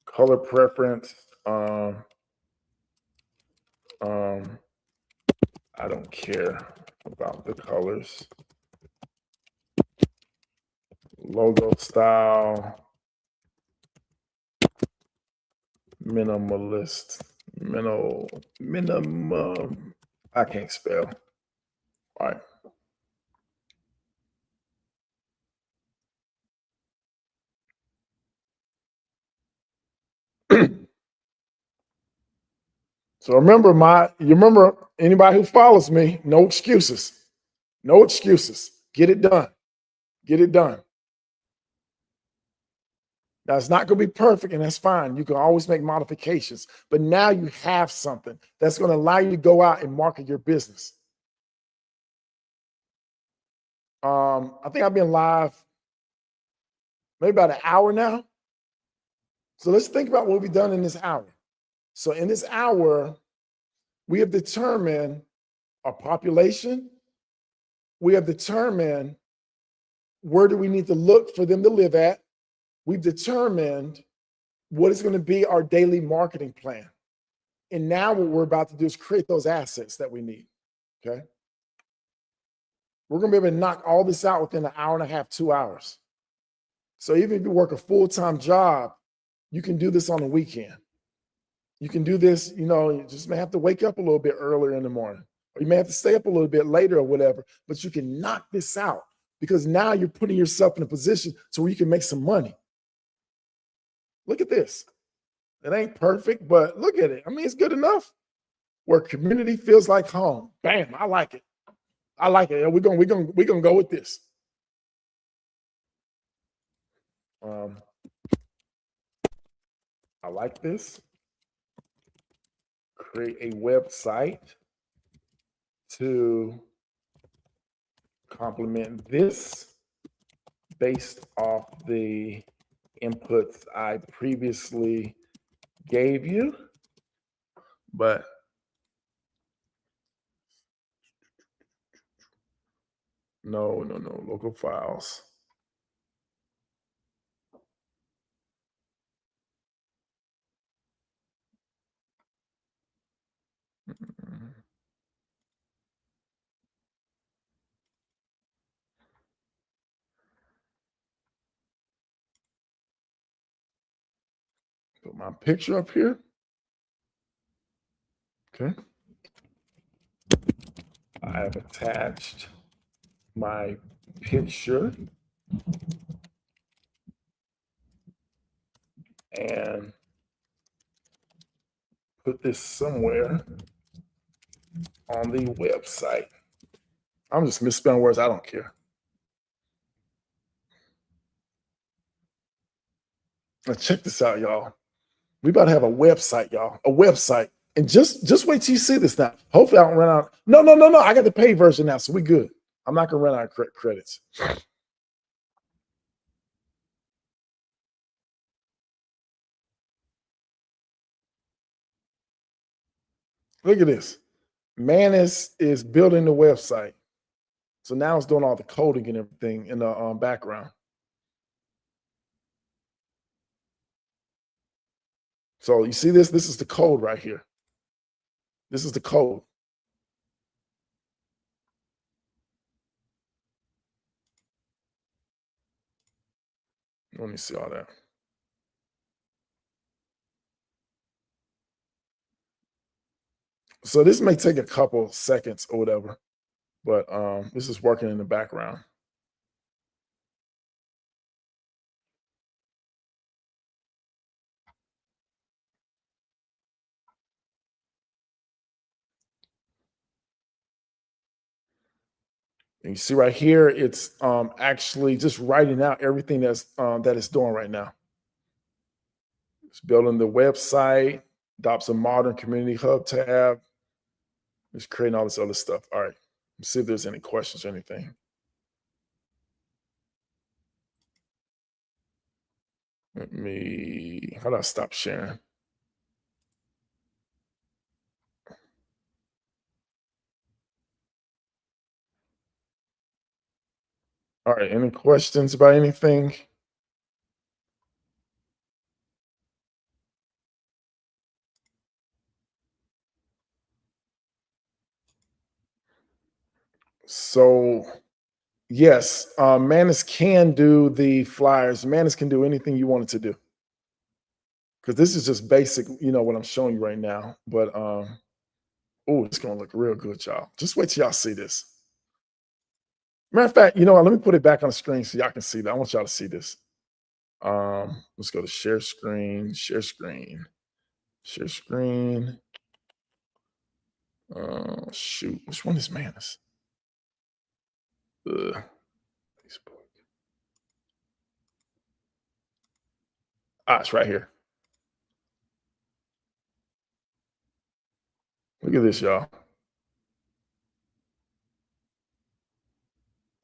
Color preference. I don't care about the colors. Logo style. Minimalist. Minimum. I can't spell. All right. So remember you remember anybody who follows me, no excuses. No excuses. Get it done. Get it done. Now it's not going to be perfect, and that's fine. You can always make modifications, but now you have something that's going to allow you to go out and market your business. I think I've been live maybe about an hour now. So let's think about what we've done in this hour. So in this hour, we have determined our population. We have determined where do we need to look for them to live at. We've determined what is going to be our daily marketing plan. And now what we're about to do is create those assets that we need, okay? We're going to be able to knock all this out within an hour and a half, 2 hours. So even if you work a full-time job, you can do this on the weekend. You can do this, you just may have to wake up a little bit earlier in the morning, or you may have to stay up a little bit later or whatever, but you can knock this out because now you're putting yourself in a position to where you can make some money. Look at this. It ain't perfect, but look at it. I mean, it's good enough. Where community feels like home. Bam, I like it. I like it. We're gonna go with this. I like this. Create a website to complement this based off the inputs I previously gave you, but no, local files. Put my picture up here. Okay. I have attached my picture and put this somewhere on the website. I'm just misspelling words. I don't care. Now check this out, y'all. We about to have a website, y'all. A website. And just wait till you see this now. Hopefully I don't run out. No. I got the paid version now, so we good. I'm not gonna run out of credits. Look at this. Manus is building the website. So now it's doing all the coding and everything in the background. So you see this? This is the code right here. This is the code. Let me see all that. So this may take a couple seconds or whatever, but this is working in the background. And you see right here, it's actually just writing out everything that it's doing right now. It's building the website, adopts a modern community hub tab. It's creating all this other stuff. All right, let's see if there's any questions or anything. How do I stop sharing? All right, any questions about anything? So, yes, Manus can do the flyers. Manus can do anything you want it to do. Because this is just basic, what I'm showing you right now. But oh, it's gonna look real good, y'all. Just wait till y'all see this. Matter of fact, you know what? Let me put it back on the screen so y'all can see that. I want y'all to see this. Let's go to share screen, share screen, share screen. Shoot, which one is Manus? Facebook. It's right here. Look at this, y'all.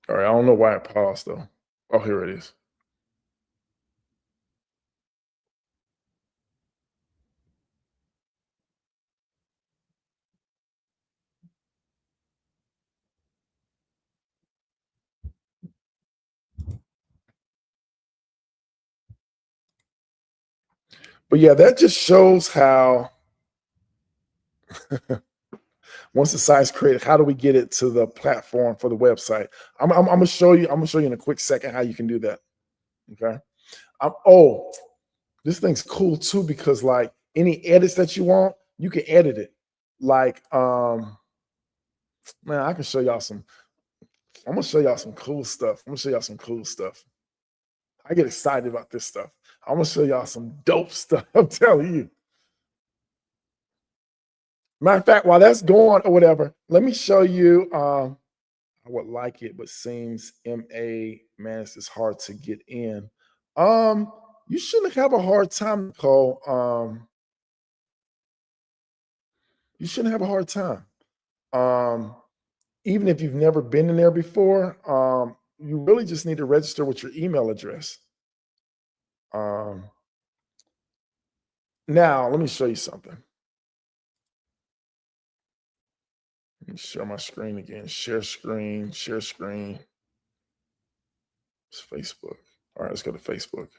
All right, I don't know why it paused though. Oh, here it is. But yeah, that just shows how once the site's created, how do we get it to the platform for the website? I'm gonna show you. I'm gonna show you in a quick second how you can do that. Okay. Oh, this thing's cool too because like any edits that you want, you can edit it. Like, man, I can show y'all some. I'm gonna show y'all some cool stuff. I'm gonna show y'all some cool stuff. I get excited about this stuff. I'm gonna show y'all some dope stuff. I'm telling you. Matter of fact, while that's going or whatever, let me show you. I would like it, but seems Manus is hard to get in. You shouldn't have a hard time, Nicole. You shouldn't have a hard time. Um, Even if you've never been in there before, you really just need to register with your email address. Um, Now, let me show you something. Let me share my screen again. Share screen, share screen. It's Facebook. All right, let's go to Facebook.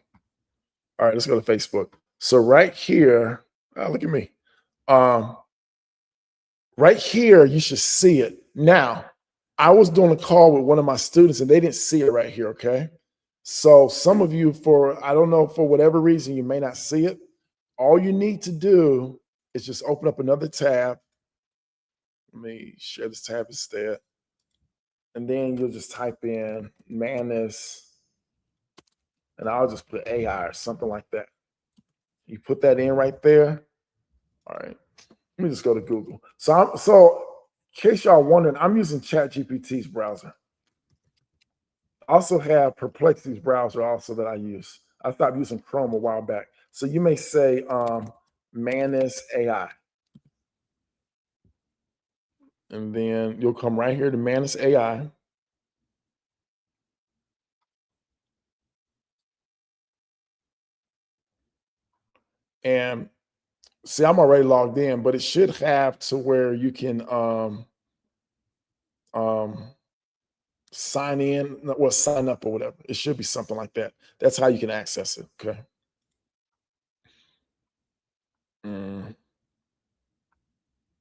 All right, let's go to Facebook. So right here, look at me. Um, right here, you should see it. Now, I was doing a call with one of my students and they didn't see it right here, okay? So some of you, I don't know, for whatever reason, you may not see it. All you need to do is just open up another tab. Let me share this tab instead. And then you'll just type in Manus, and I'll just put AI or something like that. You put that in right there. All right. Let me just go to Google. So in case y'all wondering, I'm using ChatGPT's browser. I also have Perplexity's browser also that I use. I stopped using Chrome a while back. So you may say Manus AI. And then you'll come right here to Manus AI. And see, I'm already logged in, but it should have to where you can um, sign in, well, sign up or whatever. It should be something like that. That's how you can access it. Okay. Mm.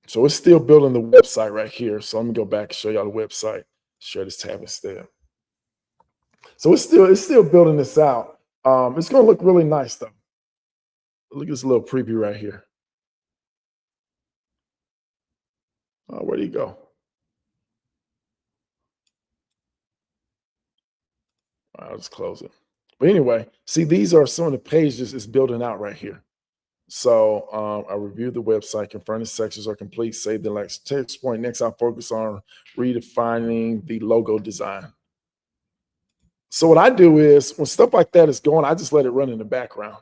So it's still building the website right here. So let me go back and show y'all the website. Share this tab instead. So it's still building this out. It's gonna look really nice though. Look at this little preview right here. Where do you go? I'll just close it. But anyway, see, these are some of the pages it's building out right here. So I reviewed the website, confirm the sections are complete, save the next text point. Next, I'll focus on redefining the logo design. So what I do is when stuff like that is going, I just let it run in the background.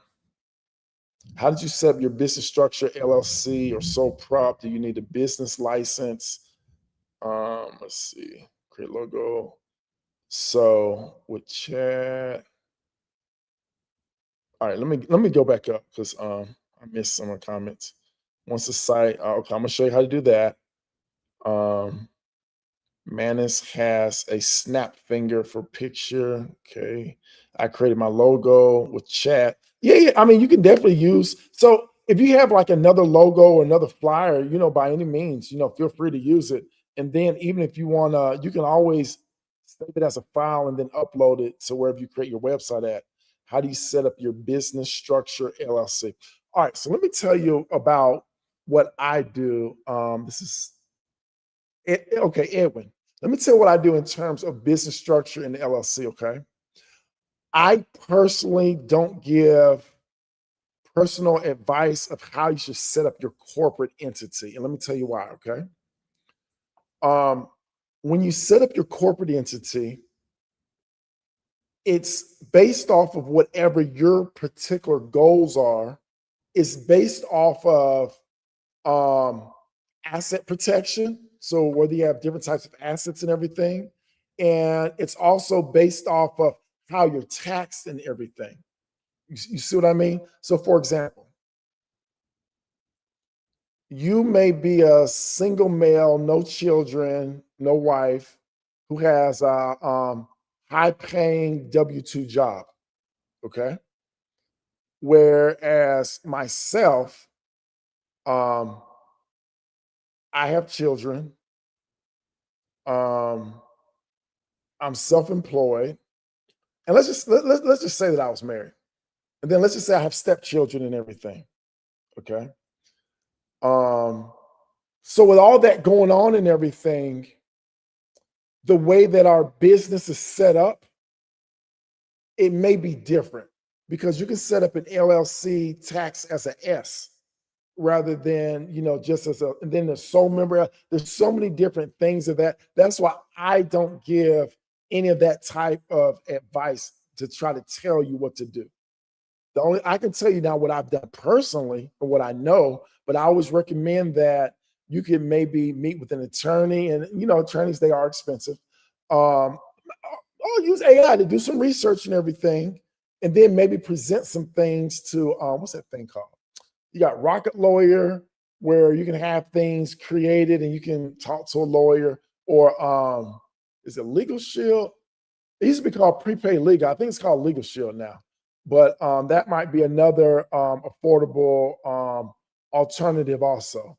How did you set up your business structure, LLC or sole prop? Do you need a business license? Let's see, create logo. So with chat, all right, let me go back up because I missed some of the comments. Once the site, okay, I'm gonna show you how to do that. Um, Manus has a snap finger for picture. Okay. I created my logo with chat. Yeah, yeah. I mean, you can definitely use. So if you have like another logo or another flyer, by any means, feel free to use it. And then even if you want to, you can always save it as a file and then upload it to wherever you create your website at. How do you set up your business structure LLC? All right. So let me tell you about what I do. This is okay, Edwin. Let me tell you what I do in terms of business structure in the LLC, okay? I personally don't give personal advice of how you should set up your corporate entity. And let me tell you why, okay? Um, when you set up your corporate entity, it's based off of whatever your particular goals are. It's based off of um, asset protection. So whether you have different types of assets and everything, and it's also based off of how you're taxed and everything. You see what I mean? So for example, you may be a single male, no children, no wife, who has a high paying W-2 job. Okay. Whereas myself, um, I have children. Um, I'm self-employed, and let's just say that I was married, and then let's just say I have stepchildren and everything. Okay. Um, so with all that going on and everything, the way that our business is set up, it may be different because you can set up an LLC tax as an S rather than just as a, and then the sole member. There's so many different things of that. That's why I don't give any of that type of advice to try to tell you what to do. The only I can tell you now what I've done personally or what I know, but I always recommend that you can maybe meet with an attorney, and attorneys, they are expensive. Um, I'll use AI to do some research and everything, and then maybe present some things to what's that thing called? You got Rocket Lawyer, where you can have things created and you can talk to a lawyer, or is it Legal Shield? It used to be called Prepaid Legal. I think it's called Legal Shield now. But that might be another affordable alternative also.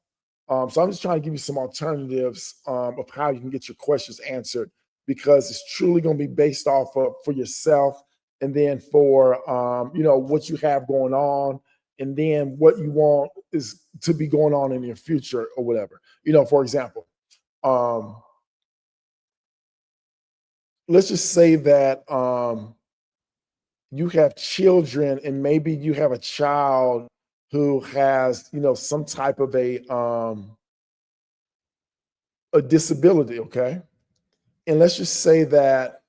So I'm just trying to give you some alternatives of how you can get your questions answered, because it's truly going to be based off of for yourself, and then for what you have going on, and then what you want is to be going on in your future or whatever. For example, um, let's just say that you have children, and maybe you have a child who has some type of a disability, okay? And let's just say that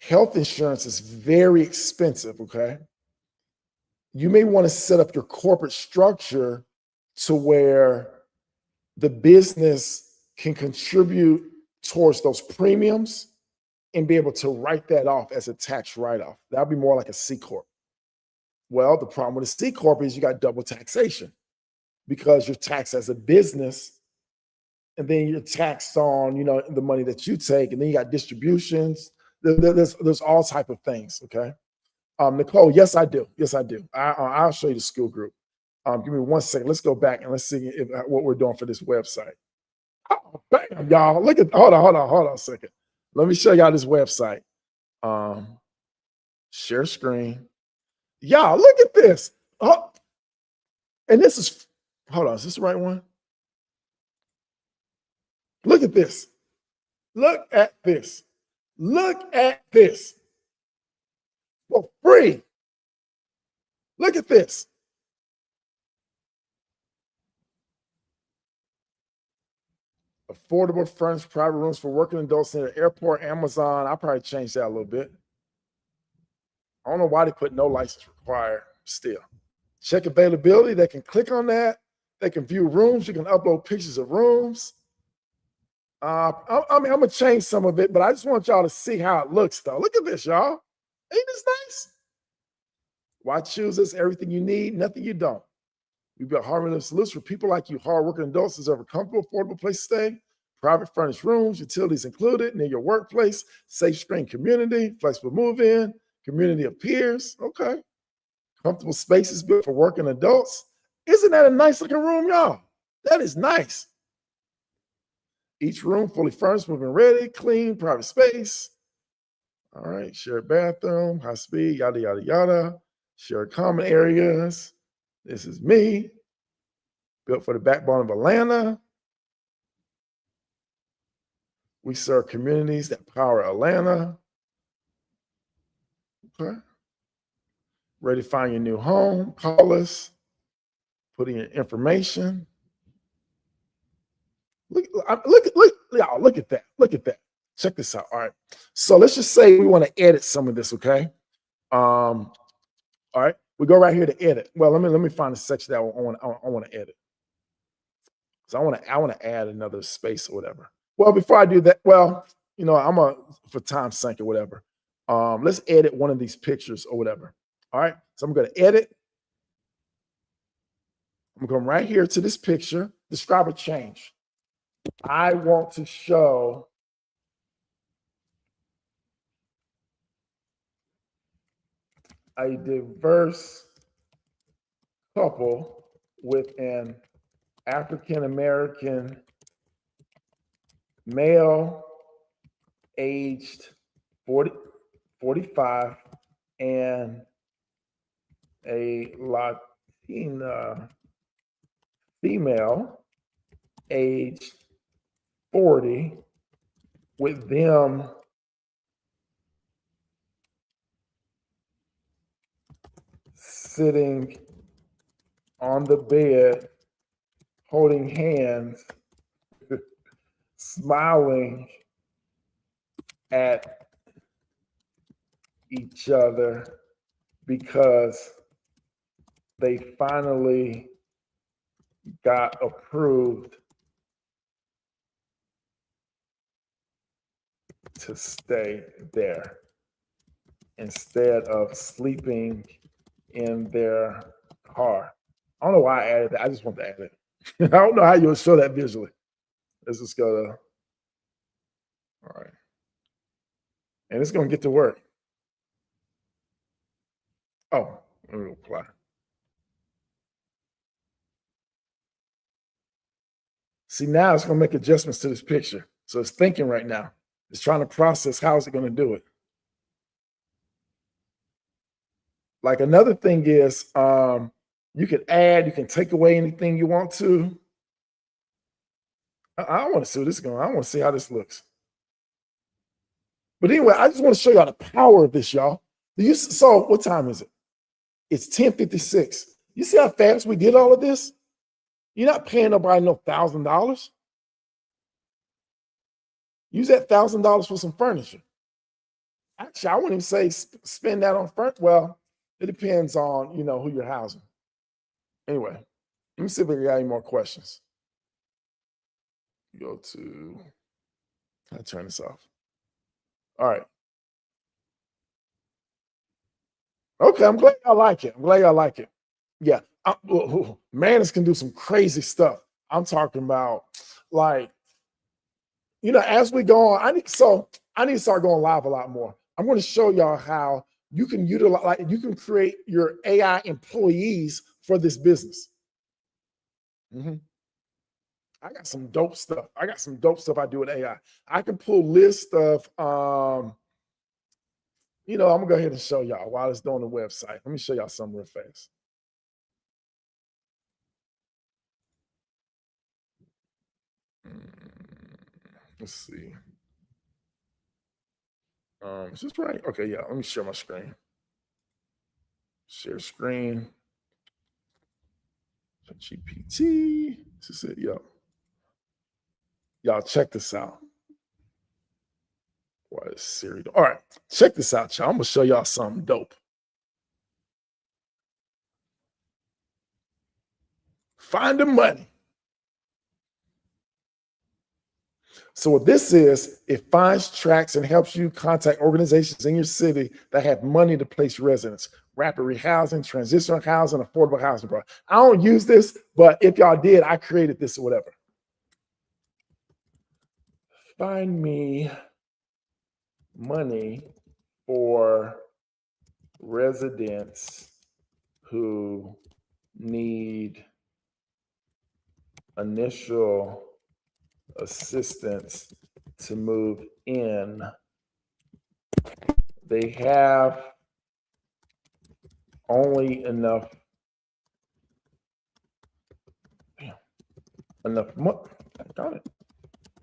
health insurance is very expensive, okay? You may want to set up your corporate structure to where the business can contribute towards those premiums and be able to write that off as a tax write-off. That'd be more like a C corp. Well, the problem with a C corp is you got double taxation, because you're taxed as a business, and then you're taxed on the money that you take, and then you got distributions. There's all type of things. Okay. Nicole, yes, I do. Yes, I do. I'll show you the school group. Give me 1 second. Let's go back and let's see what we're doing for this website. Oh, bam, y'all. Look at, hold on a second. Let me show y'all this website. Share screen. Y'all, look at this. Oh, and this is, hold on, is this the right one? Look at this. Look at this. Look at this. For free. Look at this. affordable furnished private rooms for working adults near the airport, Amazon. I'll probably change that a little bit. I don't know why they put no license required still. Check availability. They can click on that. They can view rooms. You can upload pictures of rooms. I mean, I'm going to change some of it, but I just want y'all to see how it looks, though. Look at this, y'all. Ain't this nice? Why choose this? Everything you need, nothing you don't. We built harmonious solutions for people like you, hardworking adults deserve a comfortable, affordable place to stay. Private furnished rooms, utilities included, near your workplace, safe screen community, flexible move-in, community of peers. Okay. Comfortable spaces built for working adults. Isn't that a nice looking room, y'all? That is nice. Each room fully furnished, moving ready, clean, private space. All right, shared bathroom, high speed, yada, yada, yada. Shared common areas. This is me. Built for the backbone of Atlanta. We serve communities that power Atlanta. Okay. Ready to find your new home? Call us. Put in your information. Look at that. Look at that. Check this out. All right. So let's just say we want to edit some of this, okay? All right. We go right here to edit. Well, let me find a section that I want to edit. So I want to add another space or whatever. Well, before I do that, well, for time's sake or whatever. Let's edit one of these pictures or whatever. All right. So I'm going to edit. I'm going right here to this picture. Describe a change. I want to show a diverse couple with an African American male aged 45 and a Latina female aged 40, with them sitting on the bed, holding hands, smiling at each other because they finally got approved to stay there instead of sleeping in their car. I don't know why I added that. I just want to add it. I don't know how you'll show that visually. Let's just go to, all right. And it's going to get to work. Oh, let me apply. See, now it's going to make adjustments to this picture. So it's thinking right now. It's trying to process how is it going to do it. Like another thing is you can add, you can take away anything you want to. I want to see what this is going. I want to see how this looks. But anyway, I just want to show y'all the power of this, y'all. So what time is it? It's 10:56. You see how fast we did all of this? You're not paying nobody no $1,000. Use that $1,000 for some furniture. Actually, I wouldn't even say spend that on furniture. Well, it depends on who you're housing. Anyway, let me see if we got any more questions. Go to. I'll turn this off. All right. Okay, I'm glad y'all like it. Yeah, Manners can do some crazy stuff. I'm talking about as we go on. I need to start going live a lot more. I'm going to show y'all how you can utilize, you can create your AI employees for this business. I got some dope stuff. I do with AI. I can pull list of, I'm gonna go ahead and show y'all while it's doing the website. Let me show y'all something real fast. Let's see. Is this right? Okay, yeah. Let me share my screen. Share screen. GPT. This is it. Yep. Y'all check this out. What is Siri doing? All right, check this out, y'all. I'm gonna show y'all something dope. Find the money. So what this is, it finds, tracks, and helps you contact organizations in your city that have money to place residents, rapid rehousing, transitional housing, affordable housing. Bro, I don't use this, but if y'all did, I created this or whatever. Find me money for residents who need initial assistance to move in. They have only enough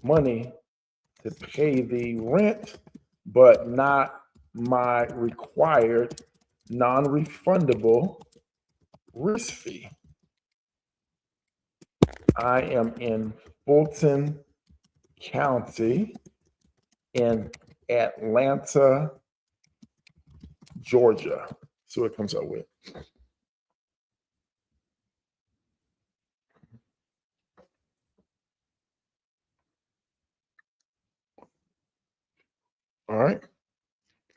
money to pay the rent, but not my required non-refundable risk fee. I am in Fulton County in Atlanta, Georgia. See what it comes up with. All right.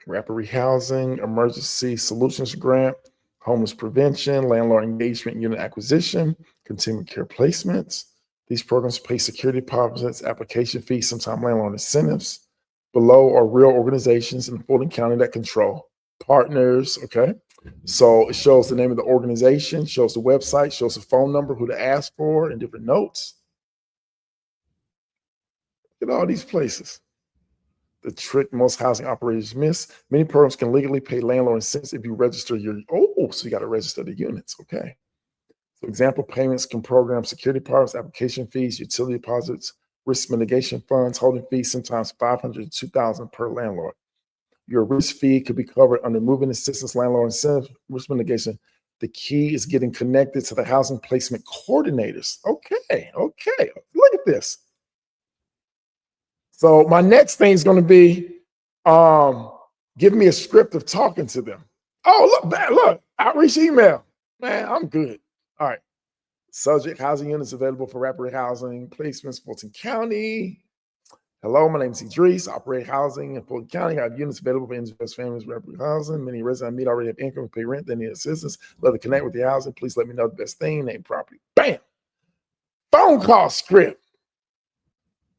Rapid rehousing, emergency solutions grant, homeless prevention, landlord engagement, unit acquisition, continuing care placements. These programs pay security deposits, application fees, sometimes landlord incentives. Below are real organizations in Fulton County that control partners. Okay. So it shows the name of the organization, shows the website, shows the phone number, who to ask for, and different notes. Look at all these places. The trick most housing operators miss: many programs can legally pay landlord incentives if you register your, so you got to register the units. Okay. So example payments can program security deposits, application fees, utility deposits, risk mitigation funds, holding fees, sometimes 500 to 2,000 per landlord. Your risk fee could be covered under moving assistance, landlord incentive, risk mitigation. The key is getting connected to the housing placement coordinators. Okay. Look at this. So my next thing is going to be give me a script of talking to them. Oh, look, outreach email. Man, I'm good. All right. Subject: housing units available for rapid housing placements, Fulton County. Hello, my name is Idris. I operate housing in Fulton County. I have units available for individuals, families, rapid housing. Many residents I meet already have income to pay rent. They need assistance. Love to connect with the housing. Please let me know the best thing. Name, property. Bam. Phone call script.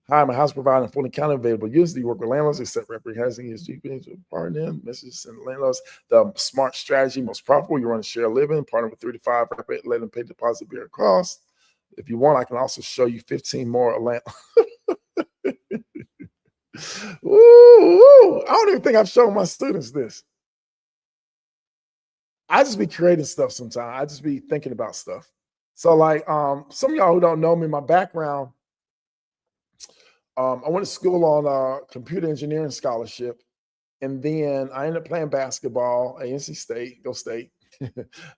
Hi, I'm a house provider in Fulton County. Available units. Do you work with landlords? Accept rapid housing is GP to partner. Messages and landlords. The smart strategy, most profitable. You run a share living. Partner with 3 to 5. Rapid, let them pay deposit, bear cost. If you want, I can also show you 15 more land. Ooh, I don't even think I've shown my students this. I just be creating stuff sometimes. I just be thinking about stuff. So, like, some of y'all who don't know me, my background, I went to school on a computer engineering scholarship, and then I ended up playing basketball at NC State, go State.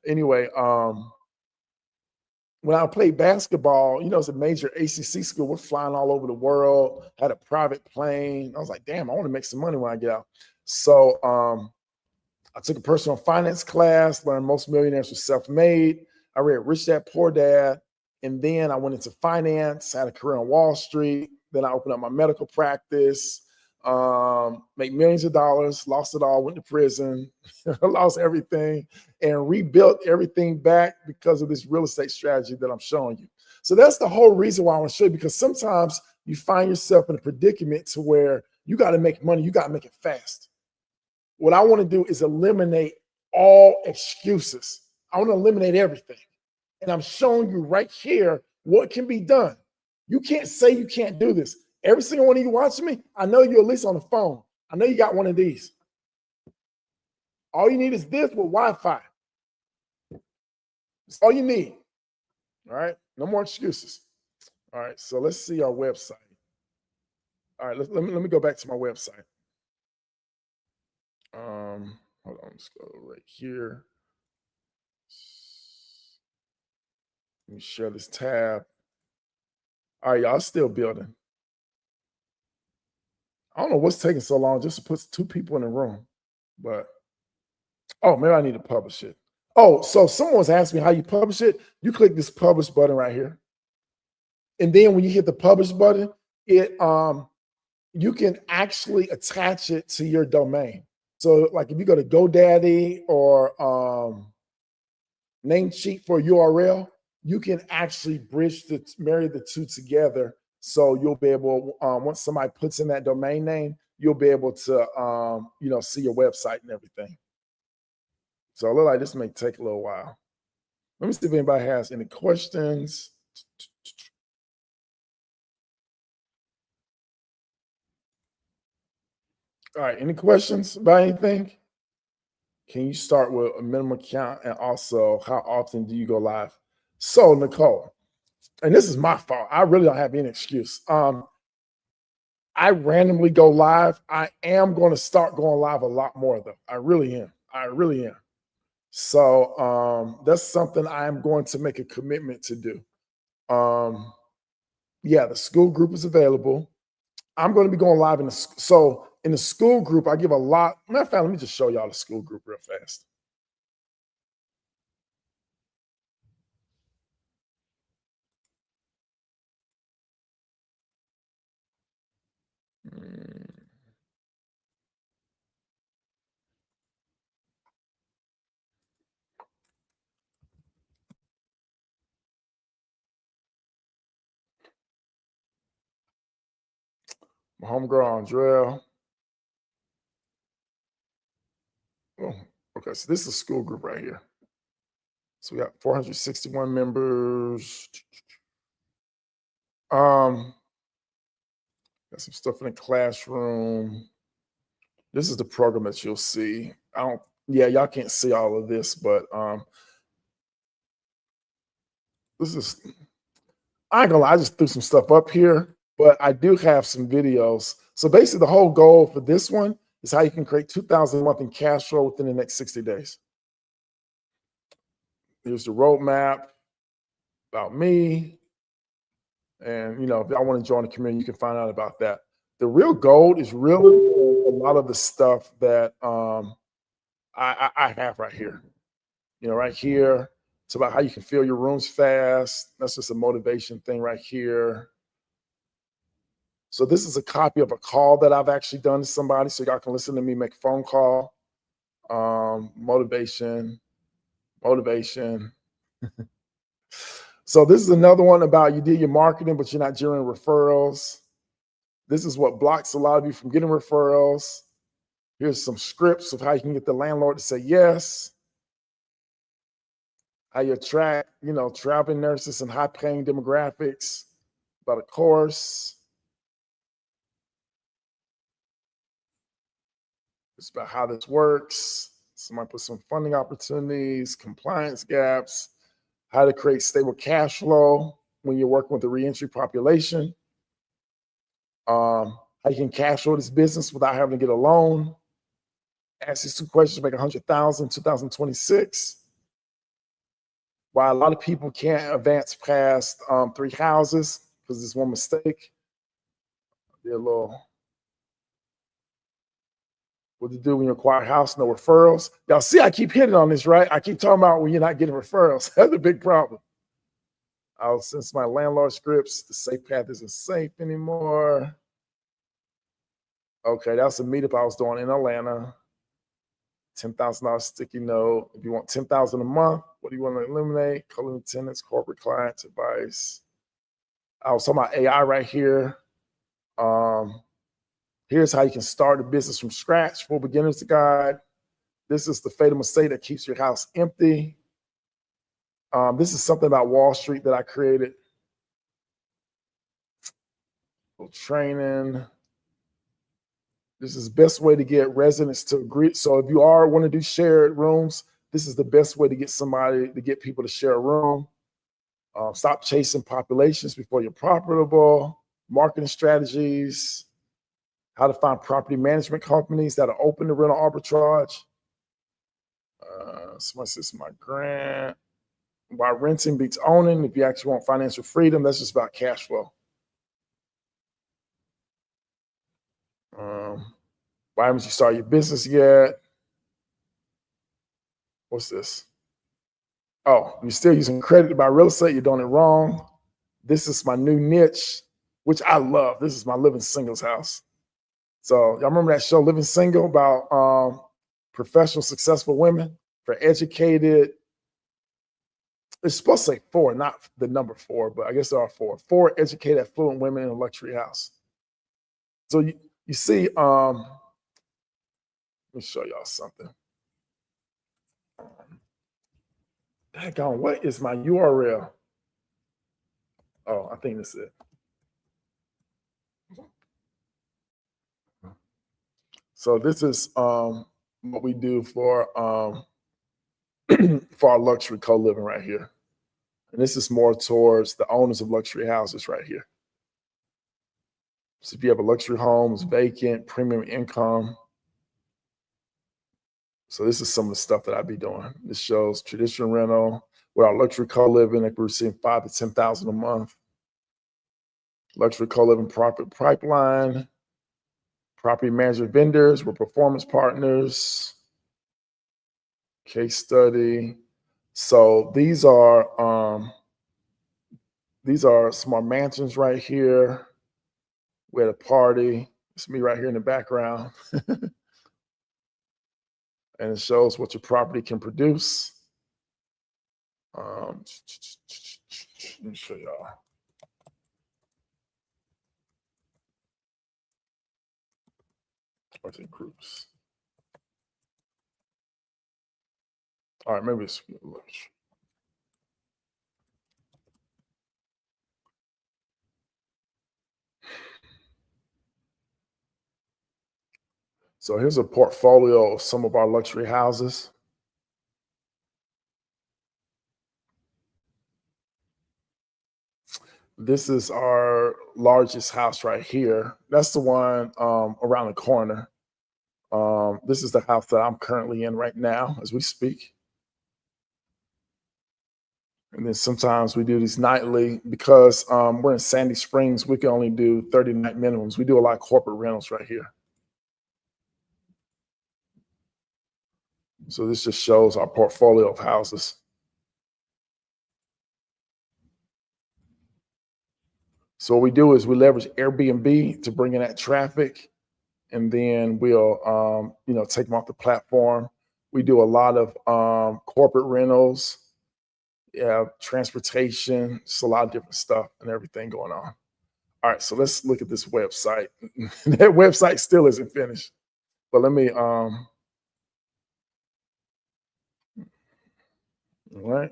Anyway, when I played basketball, it's a major ACC school. We're flying all over the world. Had a private plane. I was like, damn, I want to make some money when I get out. So I took a personal finance class, learned most millionaires were self-made. I read Rich Dad Poor Dad. And then I went into finance, had a career on Wall Street. Then I opened up my medical practice, made millions of dollars, lost it all, went to prison, lost everything, and rebuilt everything back because of this real estate strategy that I'm showing you. So that's the whole reason why I want to show you, because sometimes you find yourself in a predicament to where you got to make money, you got to make it fast. What I want to do is eliminate all excuses. I want to eliminate everything. And I'm showing you right here what can be done. You can't say you can't do this. Every single one of you watching me, I know you're at least on the phone. I know you got one of these. All you need is this with Wi-Fi. That's all you need. All right. No more excuses. All right. So let's see our website. All right. Let me go back to my website. Hold on. Let's go right here. Let me share this tab. All right, y'all, still building. I don't know what's taking so long just to put 2 people in the room, but oh, maybe I need to publish it. Oh, so someone was asking me how you publish it. You click this publish button right here. And then when you hit the publish button, it you can actually attach it to your domain. So like if you go to GoDaddy or Namecheap for URL, you can actually marry the two together. So you'll be able, once somebody puts in that domain name, you'll be able to, see your website and everything. So it looks like this may take a little while. Let me see if anybody has any questions. All right, any questions about anything? Can you start with a minimum count, and also how often do you go live? So Nicole, and this is my fault. I really don't have any excuse. I randomly go live. I am going to start going live a lot more though. I really am. I really am. So that's something I am going to make a commitment to do. Yeah, the school group is available. I'm going to be going live so in the school group, I give a lot. Matter of fact, let me just show y'all the school group real fast. My homegirl Andrea. Oh, okay, so this is a school group right here. So we got 461 members. Got some stuff in the classroom. This is the program that you'll see. Y'all can't see all of this, but this is, I ain't gonna lie, I just threw some stuff up here, but I do have some videos. So basically the whole goal for this one is how you can create 2,000 a month in cash flow within the next 60 days. Here's the roadmap about me. And if y'all want to join the community, you can find out about that. The real gold is really a lot of the stuff that I have right here. Right here. It's about how you can fill your rooms fast. That's just a motivation thing right here. So this is a copy of a call that I've actually done to somebody, so y'all can listen to me make a phone call. Motivation. So this is another one about you did your marketing, but you're not generating referrals. This is what blocks a lot of you from getting referrals. Here's some scripts of how you can get the landlord to say yes. How you attract, traveling nurses and high-paying demographics. About a course. It's about how this works. Somebody put some funding opportunities, compliance gaps, how to create stable cash flow when you're working with the reentry population. How you can cash flow this business without having to get a loan. Ask these 2 questions, make 100,000 in 2026. Why a lot of people can't advance past 3 houses because there's one mistake. Did a little, what to do when you acquire a house, no referrals. Y'all see, I keep hitting on this, right? I keep talking about when you're not getting referrals. That's a big problem. Since my landlord scripts, the safe path isn't safe anymore. Okay, that's a meetup I was doing in Atlanta. $10,000 sticky note. If you want 10,000 a month, what do you want to eliminate? Co-living tenants, corporate clients, advice. I was talking about AI right here. Here's how you can start a business from scratch. For beginners guide. This is the fatal mistake that keeps your house empty. This is something about Wall Street that I created. Training. This is the best way to get residents to agree. So if you want to do shared rooms, this is the best way to get people to share a room. Stop chasing populations before you're profitable. Marketing strategies. How to find property management companies that are open to rental arbitrage. Somebody says my grant. Why renting beats owning. If you actually want financial freedom, that's just about cash flow. Why haven't you started your business yet? What's this? Oh, you're still using credit to buy real estate. You're doing it wrong. This is my new niche, which I love. This is my living singles house. So y'all remember that show, Living Single, about professional, successful women for educated. It's supposed to say 4, not the number 4, but I guess there are 4. 4 educated, affluent women in a luxury house. So you see, let me show y'all something. Daggone, what is my URL? Oh, I think that's it. So this is what we do for for our luxury co-living right here. And this is more towards the owners of luxury houses right here. So if you have a luxury home, it's vacant, premium income. So this is some of the stuff that I'd be doing. This shows traditional rental with our luxury co-living, like we're seeing 5,000 to 10,000 a month. Luxury co-living profit pipeline, property manager vendors, we're performance partners, case study. So these are smart mansions right here. We had a party. It's me right here in the background. And it shows what your property can produce. Let me show y'all. What's in groups? All right, maybe it's lunch. So here's a portfolio of some of our luxury houses. This is our largest house right here. That's the one around the corner. This is the house that I'm currently in right now as we speak. And then sometimes we do these nightly because we're in Sandy Springs. We can only do 30 night minimums. We do a lot of corporate rentals right here. So this just shows our portfolio of houses. So what we do is we leverage Airbnb to bring in that traffic, and then we'll take them off the platform. We do a lot of corporate rentals, transportation, just a lot of different stuff and everything going on. All right, so let's look at this website. That website still isn't finished, but let me. All right.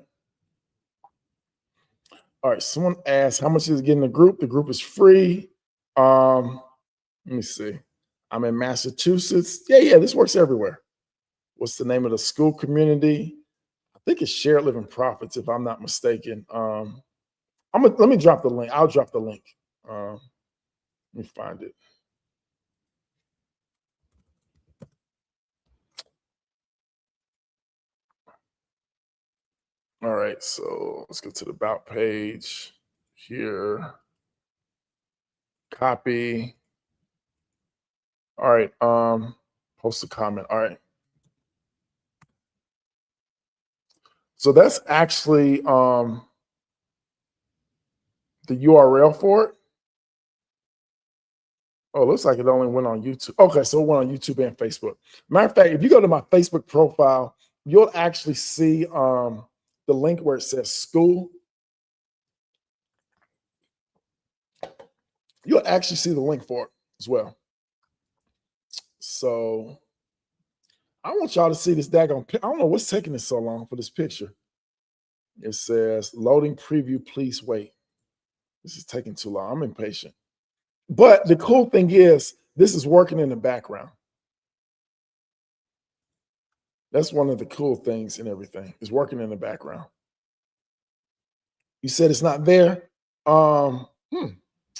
All right. Someone asked, how much is it getting the group? The group is free. Let me see. I'm in Massachusetts. Yeah, this works everywhere. What's the name of the school community? I think it's Shared Living Profits, if I'm not mistaken. Let me drop the link. I'll drop the link. Let me find it. All right, so let's go to the About page here. Copy. All right, post a comment. All right. So that's actually the URL for it. Oh, it looks like it only went on YouTube. Okay, so it went on YouTube and Facebook. Matter of fact, if you go to my Facebook profile, you'll actually see the link where it says school. You'll actually see the link for it as well. So I want y'all to see this daggone. I don't know what's taking this so long for this picture. It says loading preview, please wait. This is taking too long. I'm impatient. But the cool thing is, this is working in the background. That's one of the cool things and everything. It's working in the background. You said it's not there. All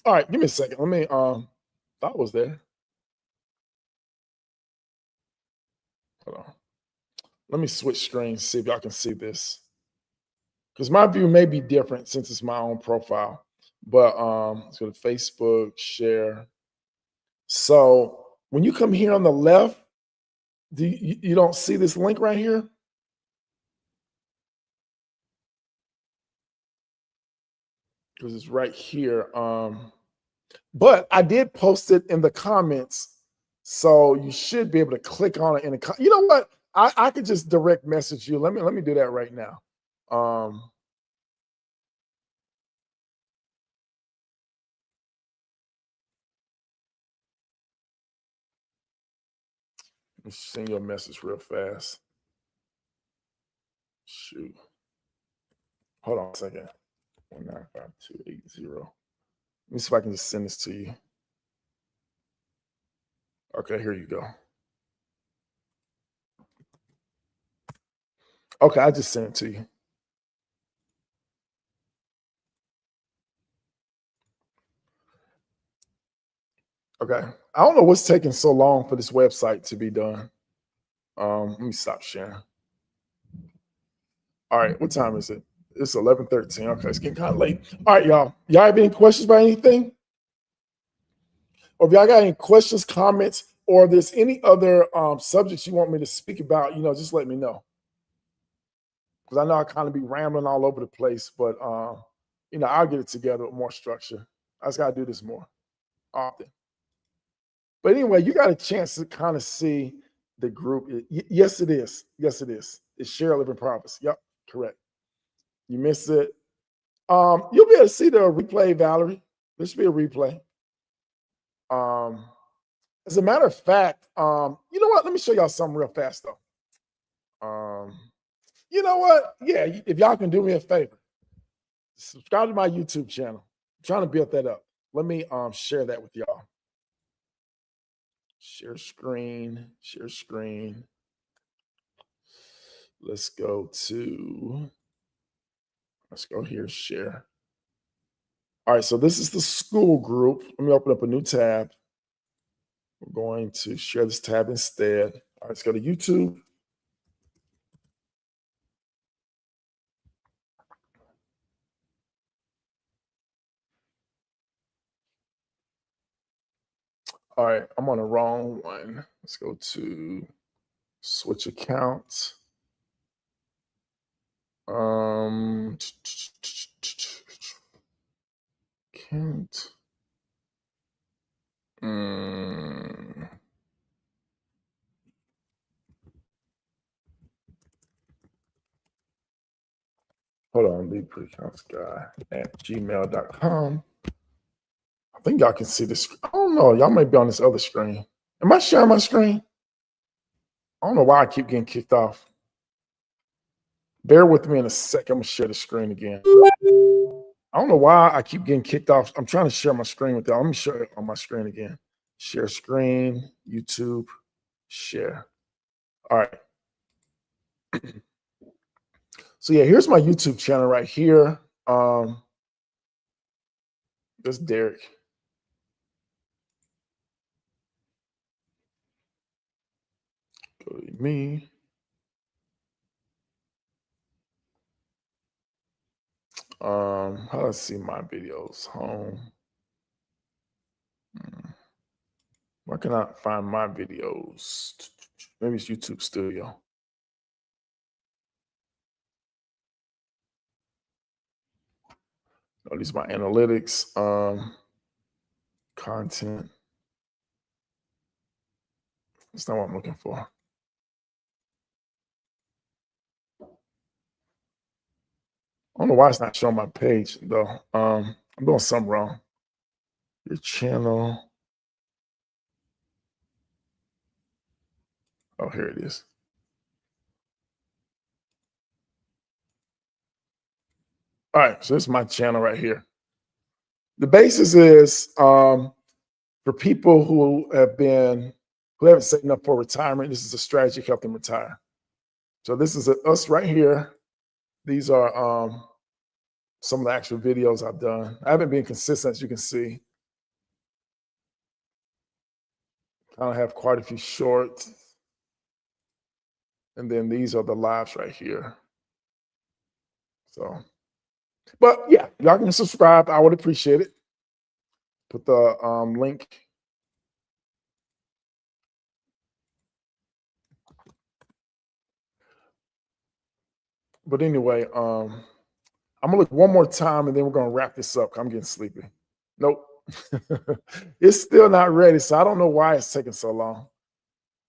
right, give me a second. Let me thought it was there. Hold on. Let me switch screens, see if y'all can see this. Because my view may be different since it's my own profile. But let's go to Facebook, share. So When you come here on the left, you don't see this link right here? Because it's right here. But I did post it in the comments, so you should be able to click on it in the. You know what? I could just direct message you. Let me do that right now. Let me send you a message real fast. Shoot. Hold on a second. 1952880. Let me see if I can just send this to you. Okay, here you go. Okay, I just sent it to you. Okay. I don't know what's taking so long for this website to be done. Let me stop sharing. All right, what time is it? It's 11:13. Okay, it's getting kind of late. All right, y'all. Y'all have any questions about anything? Or if y'all got any questions, comments, or if there's any other subjects you want me to speak about, just let me know. Because I know I kind of be rambling all over the place, but I'll get it together with more structure. I just gotta do this more often. But anyway, you got a chance to kind of see the group. Yes, it is. Yes, it is. It's Share Living Promise. Yep, correct. You missed it. You'll be able to see the replay, Valerie. There should be a replay. As a matter of fact, you know what? Let me show y'all something real fast though. You know what? Yeah, if y'all can do me a favor, subscribe to my YouTube channel. I'm trying to build that up. Let me share that with y'all. Share screen, share screen. Let's go here, share. All right, so this is the school group. Let me open up a new tab. We're going to share this tab instead. All right, let's go to YouTube. All right, I'm on the wrong one. Let's go to switch accounts. Can't. Hold on, lead pre-accounts guy at gmail.com. I think y'all can see this. I don't know. Y'all might be on this other screen. Am I sharing my screen? I don't know why I keep getting kicked off. Bear with me in a second. I'm going to share the screen again. I don't know why I keep getting kicked off. I'm trying to share my screen with y'all. Let me share it on my screen again. Share screen, YouTube, share. All right. So yeah, here's my YouTube channel right here. That's Derek. Go to me. How do I see my videos? Home. Where can I find my videos? Maybe it's YouTube Studio. Oh, these are my analytics. Content. That's not what I'm looking for. I don't know why it's not showing my page though. I'm doing something wrong. Your channel. Oh, here it is. All right, so this is my channel right here. The basis is for people who haven't saved up for retirement. This is a strategy to help them retire. So this is us right here. These are some of the actual videos I've done. I haven't been consistent, as you can see. I have quite a few shorts. And then these are the lives right here. So, but yeah, y'all can subscribe. I would appreciate it. Put the link But anyway, I'm gonna look one more time and then we're gonna wrap this up. 'Cause I'm getting sleepy. Nope. It's still not ready. So I don't know why it's taking so long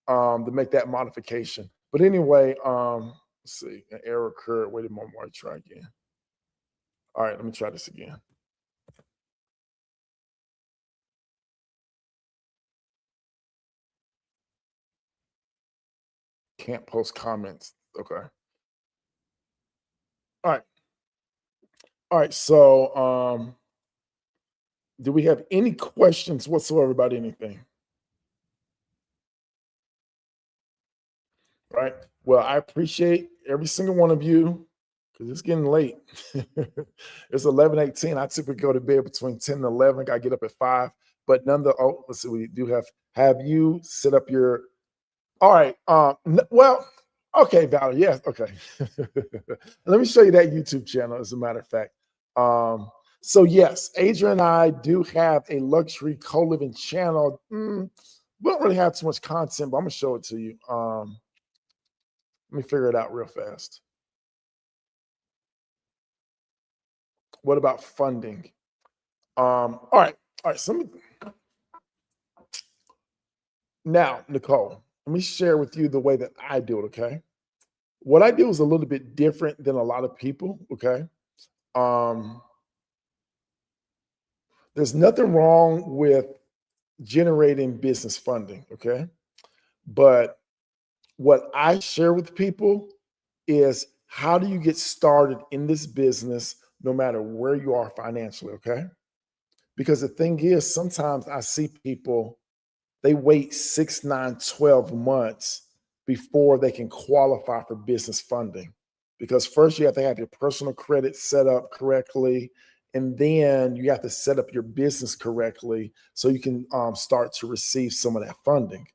to make that modification. But anyway, let's see. An error occurred. Wait a moment while I try again. All right, let me try this again. Can't post comments. Okay. All right. All right. So do we have any questions whatsoever about anything? Right. Well, I appreciate every single one of you because it's getting late. It's 11:18. I typically go to bed between 10 and 11. I get up at 5. But none of the let's see, we do have you set up your all right. Well, okay, Valerie. Yes, okay. Let me show you that YouTube channel, as a matter of fact. So yes, Adrian and I do have a luxury co-living channel. We don't really have too much content, but I'm gonna show it to you. Let me figure it out real fast. What about funding? All right, all right. So now, Nicole, let me share with you the way that I do it. Okay, what I do is a little bit different than a lot of people. Okay, um, there's nothing wrong with generating business funding. Okay, but what I share with people is how do you get started in this business, no matter where you are financially. Okay, because the thing is, sometimes I see people, they wait 6, 9, 12 months before they can qualify for business funding. Because first you have to have your personal credit set up correctly, and then you have to set up your business correctly so you can start to receive some of that funding.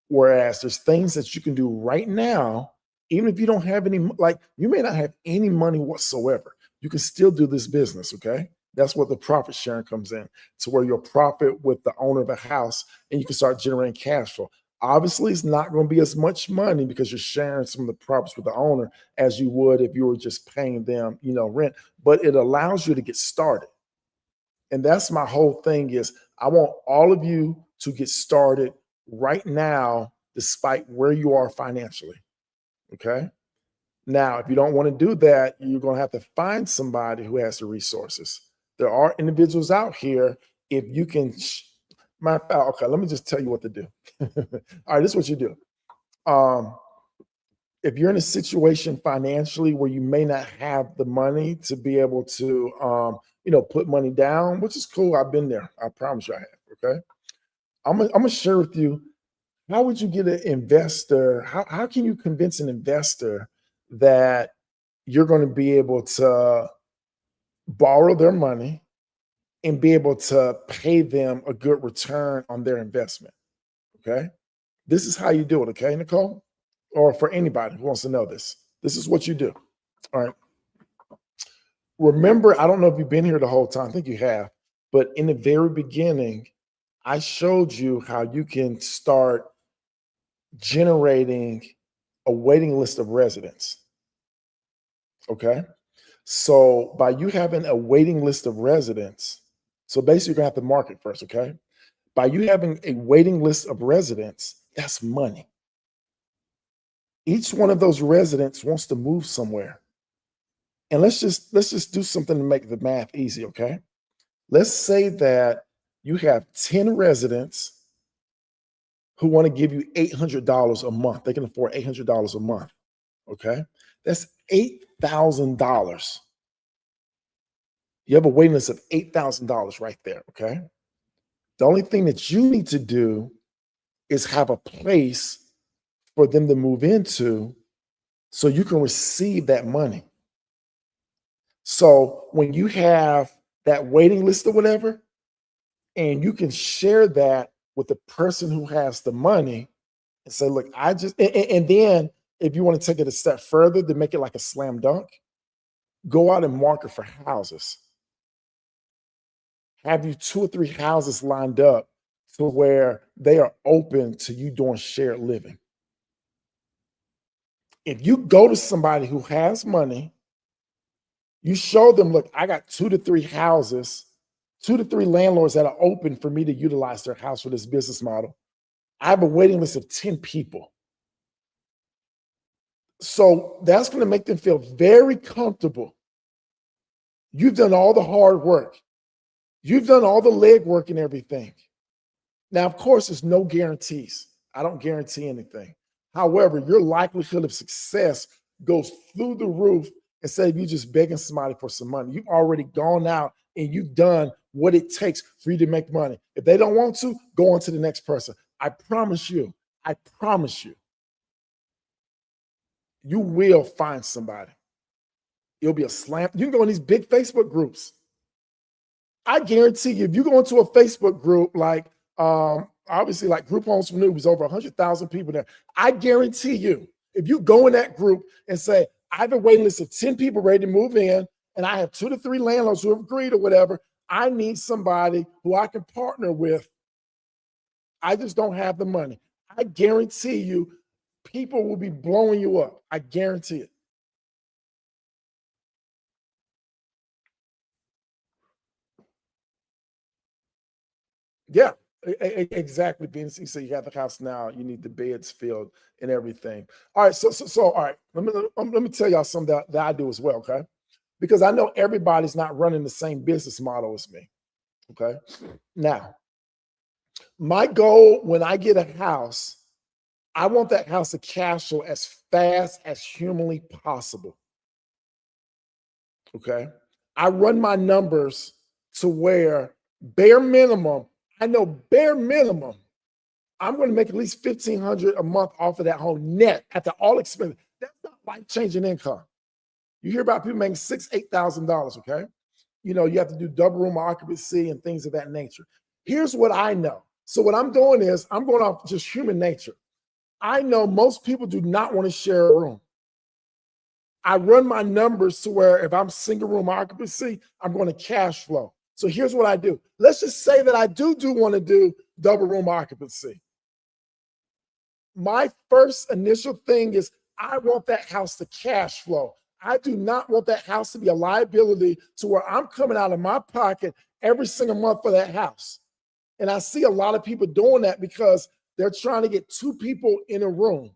Whereas there's things that you can do right now, even if you don't have any, like you may not have any money whatsoever, you can still do this business. Okay. That's what the profit sharing comes in, to where you'll profit with the owner of the house and you can start generating cash flow. Obviously, it's not going to be as much money because you're sharing some of the profits with the owner as you would if you were just paying them, rent, but it allows you to get started. And that's my whole thing is I want all of you to get started right now, despite where you are financially. Okay. Now, if you don't want to do that, you're going to have to find somebody who has the resources. There are individuals out here. If you can, okay, let me just tell you what to do. All right, this is what you do. If you're in a situation financially where you may not have the money to be able to, put money down, which is cool. I've been there. I promise you I have. Okay. I'm gonna share with you, how would you get an investor? How can you convince an investor that you're going to be able to borrow their money and be able to pay them a good return on their investment? Okay. This is how you do it. Okay, Nicole? Or for anybody who wants to know this, this is what you do. All right. Remember, I don't know if you've been here the whole time. I think you have. But in the very beginning, I showed you how you can start generating a waiting list of residents. Okay. So by you having a waiting list of residents, so basically you're gonna have to market first. Okay. By you having a waiting list of residents, that's money. Each one of those residents wants to move somewhere. And let's just do something to make the math easy. Okay. Let's say that you have 10 residents who want to give you $800 a month. They can afford $800 a month. Okay. That's $8,000. You have a waiting list of $8,000 right there. Okay. The only thing that you need to do is have a place for them to move into so you can receive that money. So when you have that waiting list or whatever, and you can share that with the person who has the money and say, look, and then if you want to take it a step further to make it like a slam dunk, go out and market for houses. Have you 2 or 3 houses lined up to where they are open to you doing shared living. If you go to somebody who has money You show them, look, I got 2 to 3 houses, 2 to 3 landlords that are open for me to utilize their house for this business model. I have a waiting list of 10 people. So that's going to make them feel very comfortable. You've done all the hard work. You've done all the legwork and everything. Now, of course, there's no guarantees. I don't guarantee anything. However, your likelihood of success goes through the roof instead of you just begging somebody for some money. You've already gone out and you've done what it takes for you to make money. If they don't want to, go on to the next person. I promise you, you will find somebody. It'll be a slam. You can go in these big Facebook groups. I guarantee you, if you go into a Facebook group like obviously like Group Homes for Newbies, over 100,000 people there. I guarantee you, if you go in that group and say, I have a waiting list of 10 people ready to move in, and I have 2 to 3 landlords who have agreed or whatever, I need somebody who I can partner with. I just don't have the money. I guarantee you, people will be blowing you up. I guarantee it. Yeah, exactly. Being so you got the house now, you need the beds filled and everything. All right, so all right. Let me tell y'all something that I do as well, okay? Because I know everybody's not running the same business model as me. Okay. Now, my goal when I get a house, I want that house to cash flow as fast as humanly possible. Okay. I run my numbers to where bare minimum, I know bare minimum, I'm going to make at least 1,500 a month off of that home net after all expenses. That's not life-changing income. You hear about people making $6,000, $8,000, okay? You know, you have to do double room occupancy and things of that nature. Here's what I know. So what I'm doing is I'm going off just human nature. I know most people do not want to share a room. I run my numbers to where if I'm single room occupancy, I'm going to cash flow. So here's what I do. Let's just say that I do want to do double room occupancy. My first initial thing is I want that house to cash flow. I do not want that house to be a liability to where I'm coming out of my pocket every single month for that house. And I see a lot of people doing that because they're trying to get 2 people in a room.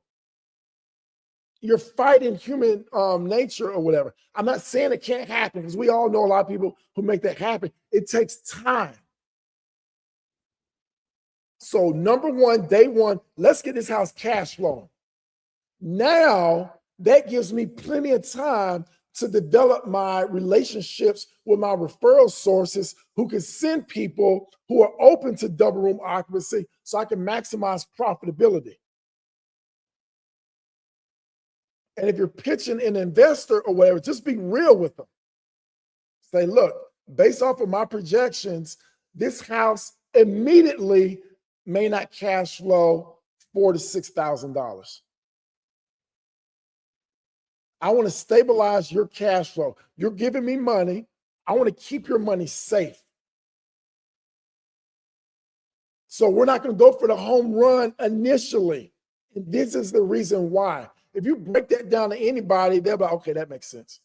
You're fighting human nature or whatever. I'm not saying it can't happen because we all know a lot of people who make that happen. It takes time. So number one, day one, let's get this house cash flowing. Now that gives me plenty of time to develop my relationships with my referral sources who can send people who are open to double room occupancy so I can maximize profitability. And if you're pitching an investor or whatever, just be real with them. Say, look, based off of my projections, this house immediately may not cash flow $4,000 to $6,000. I want to stabilize your cash flow. You're giving me money. I want to keep your money safe. So we're not going to go for the home run initially. And this is the reason why. If you break that down to anybody, they'll be like, okay, that makes sense.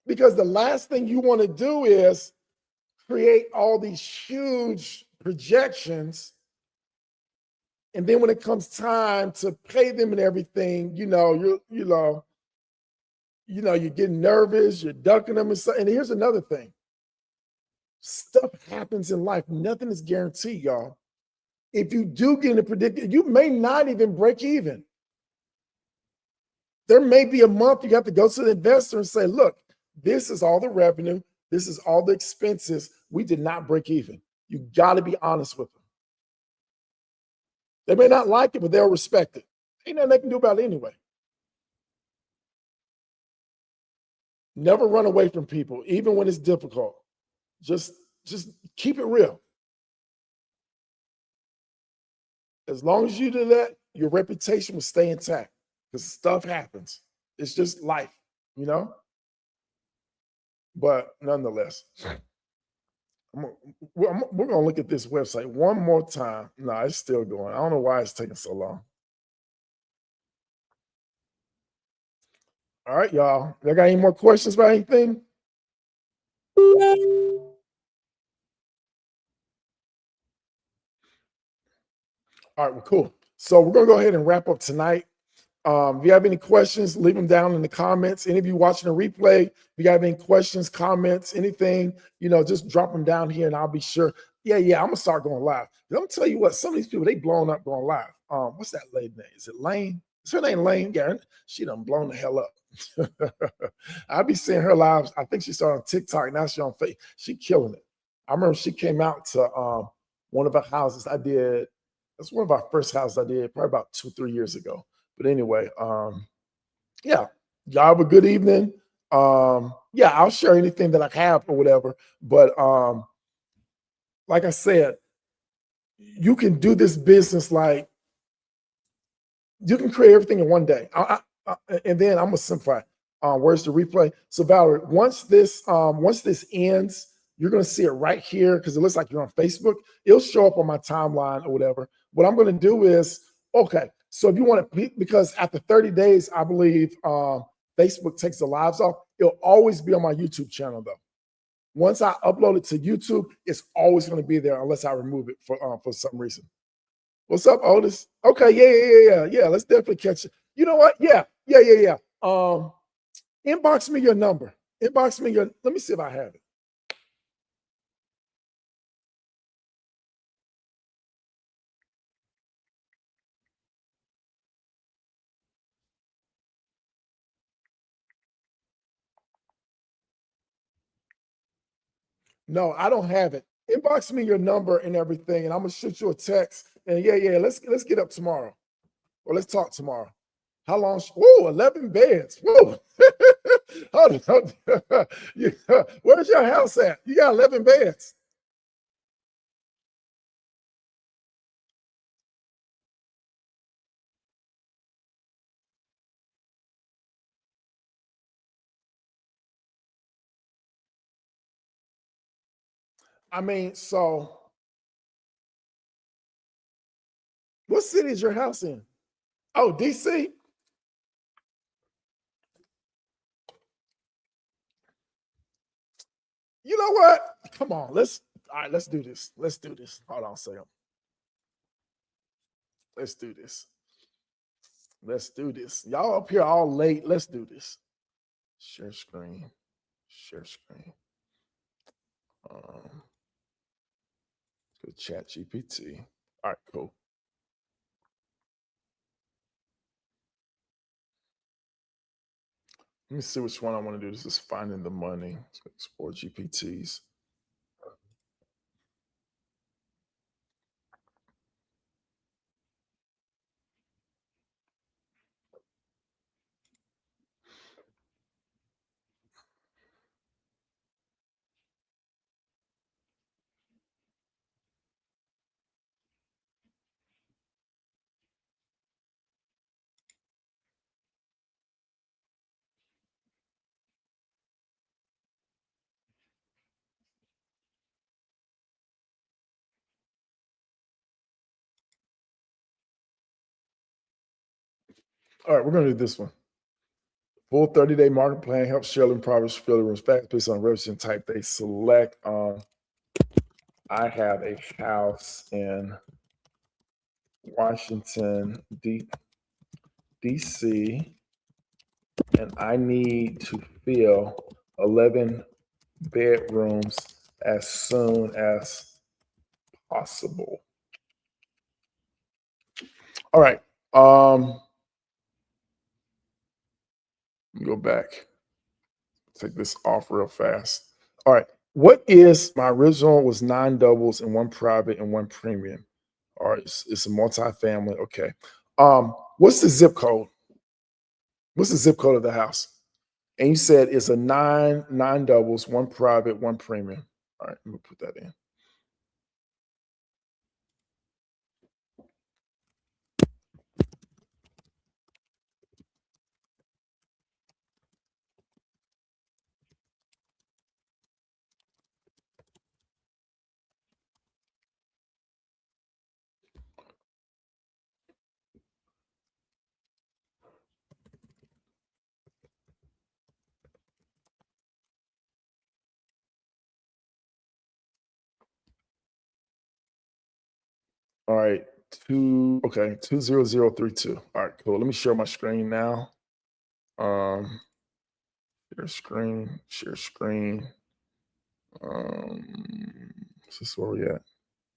Because the last thing you want to do is create all these huge projections. And then when it comes time to pay them and everything, you're getting nervous, you're ducking them and stuff. And here's another thing. Stuff happens in life. Nothing is guaranteed, y'all. If you do get in a predicament, you may not even break even. There may be a month you have to go to the investor and say, look, this is all the revenue. This is all the expenses. We did not break even. You got to be honest with them. They may not like it, but they'll respect it. Ain't nothing they can do about it anyway. Never run away from people, even when it's difficult. Just keep it real. As long as you do that, your reputation will stay intact because stuff happens. It's just life, But nonetheless, we're going to look at this website one more time. No, it's still going. I don't know why it's taking so long. All right, y'all. Y'all got any more questions about anything? All right, well, cool. So we're gonna go ahead and wrap up tonight. If you have any questions, leave them down in the comments. Any of you watching the replay, if you have any questions, comments, anything, just drop them down here and I'll be sure. Yeah, I'm gonna start going live. I'm gonna tell you what, some of these people, they blown up going live. What's that lady name? Is it Lane? Is her name Lane? Yeah, she done blown the hell up. I'll be seeing her lives. I think she started on TikTok. Now she's on Facebook. She killing it. I remember she came out to one of our houses I did. That's one of our first houses I did probably about 2-3 years ago. But anyway, yeah, y'all have a good evening. Yeah, I'll share anything that I have or whatever. But like I said, you can do this business like you can create everything in one day. And then I'm gonna simplify. Where's the replay? So Valerie, once this ends, you're gonna see it right here because it looks like you're on Facebook. It'll show up on my timeline or whatever. What I'm gonna do is okay. So if you want to, because after 30 days, I believe Facebook takes the lives off. It'll always be on my YouTube channel though. Once I upload it to YouTube, it's always going to be there unless I remove it for some reason. What's up, Otis? Okay, yeah. Let's definitely catch it. You know what? Yeah. Inbox me your number. Inbox me your. Let me see if I have it. No, I don't have it. Inbox me your number and everything, and I'm gonna shoot you a text. And yeah. Let's get up tomorrow, or let's talk tomorrow. How long? Whoa, 11 beds. Whoa. Hold on. Where's your house at? You got 11 beds. I mean, so what city is your house in? Oh, DC? You know what? Come on, let's do this. Let's do this. Hold on a second. Let's do this. Let's do this. Y'all up here all late. Let's do this. Share screen. Share screen. Go chat GPT. All right, cool. Let me see which one I want to do. This is finding the money. Let's explore GPTs. All right, we're gonna do this one. Full 30-day market plan helps shareholders progress fill the facts based on revenue type they select. I have a house in Washington, DC, and I need to fill 11 bedrooms as soon as possible. All right. Let me go back. Take this off real fast. All right. What is my original was 9 doubles and 1 private and 1 premium. All right, it's a multi-family. Okay. What's the zip code? What's the zip code of the house? And you said it's a nine doubles, 1 private, 1 premium. All right, let me put that in. All right, 20032. All right, cool. Let me share my screen now. Um, share screen. Is this where we at?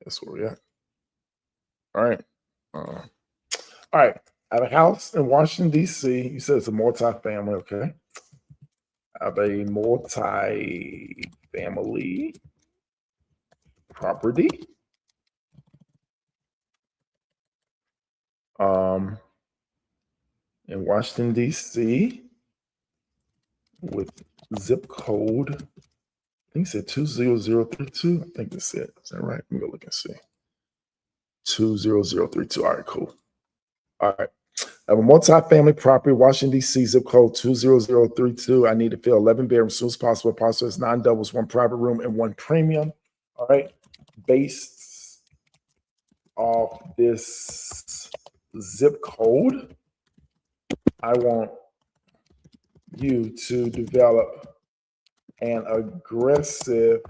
That's where we at. All right. All right. I have a house in Washington, D.C. You said it's a multi-family, okay? I have a multi-family property. In Washington, D.C. with zip code, I think it said 20032. I think that's it. Is that right? Let me go look and see. 20032. All right, cool. All right. I have a multi-family property, Washington, D.C., zip code 20032. I need to fill 11 bedrooms as soon as possible. Process 9 doubles, 1 private room, and 1 premium. All right. Based off this zip code, I want you to develop an aggressive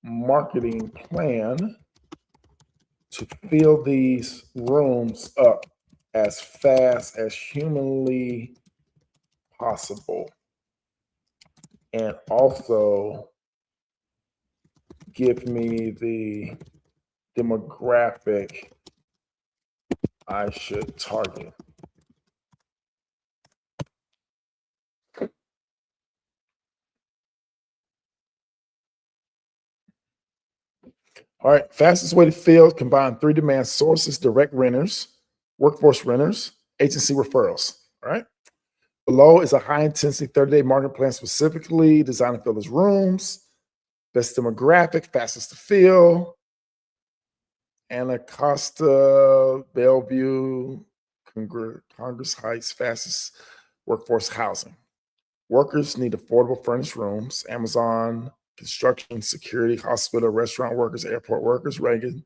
marketing plan to fill these rooms up as fast as humanly possible, and also give me the demographic I should target. All right, fastest way to fill, combine 3 demand sources: direct renters, workforce renters, agency referrals. All right. Below is a high intensity 30-day marketing plan specifically designed to fill those rooms. Best demographic, fastest to fill. Anacostia, Bellevue, Congress Heights, fastest workforce housing. Workers need affordable furnished rooms. Amazon, construction, security, hospital, restaurant workers, airport workers, Reagan.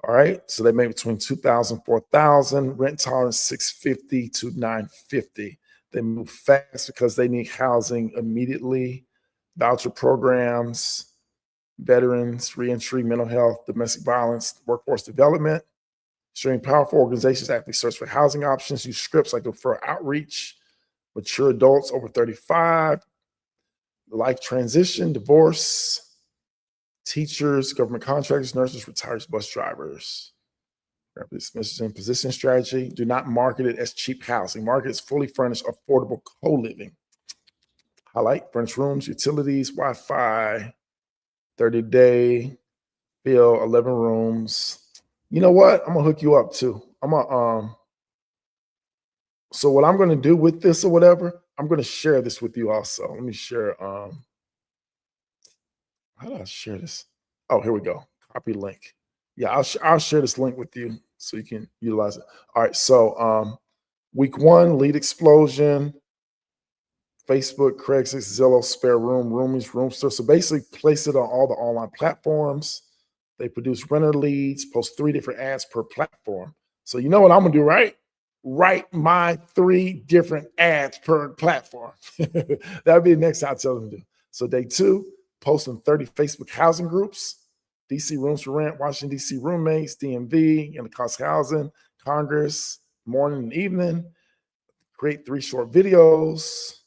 All right. So they make between 2,000, 4,000. Rent tolerance 650 to 950. They move fast because they need housing immediately. Voucher programs, veterans, reentry, mental health, domestic violence, workforce development. Showing powerful organizations actively search for housing options. Use scripts like refer outreach, mature adults over 35, life transition, divorce, teachers, government contractors, nurses, retirees, bus drivers. Messaging position strategy. Do not market it as cheap housing. Market as fully furnished, affordable co-living. Highlight furnished rooms, utilities, Wi-Fi, 30-day, fill 11 rooms. You know what? I'm gonna hook you up too. So what I'm gonna do with this or whatever, I'm gonna share this with you also. Let me share. How do I share this? Oh, here we go. Copy link. Yeah, I'll share this link with you so you can utilize it. All right. So week 1, lead explosion, Facebook, Craigslist, Zillow, spare room, roomies, Roomster. So basically place it on all the online platforms. They produce renter leads, post 3 different ads per platform. So you know what I'm gonna do, right? Write my 3 different ads per platform. That'll be the next thing I tell them to do. So day 2, post in 30 Facebook housing groups: DC Rooms for Rent, Washington, DC Roommates, DMV, Cost Housing, Congress, morning and evening. Create 3 short videos.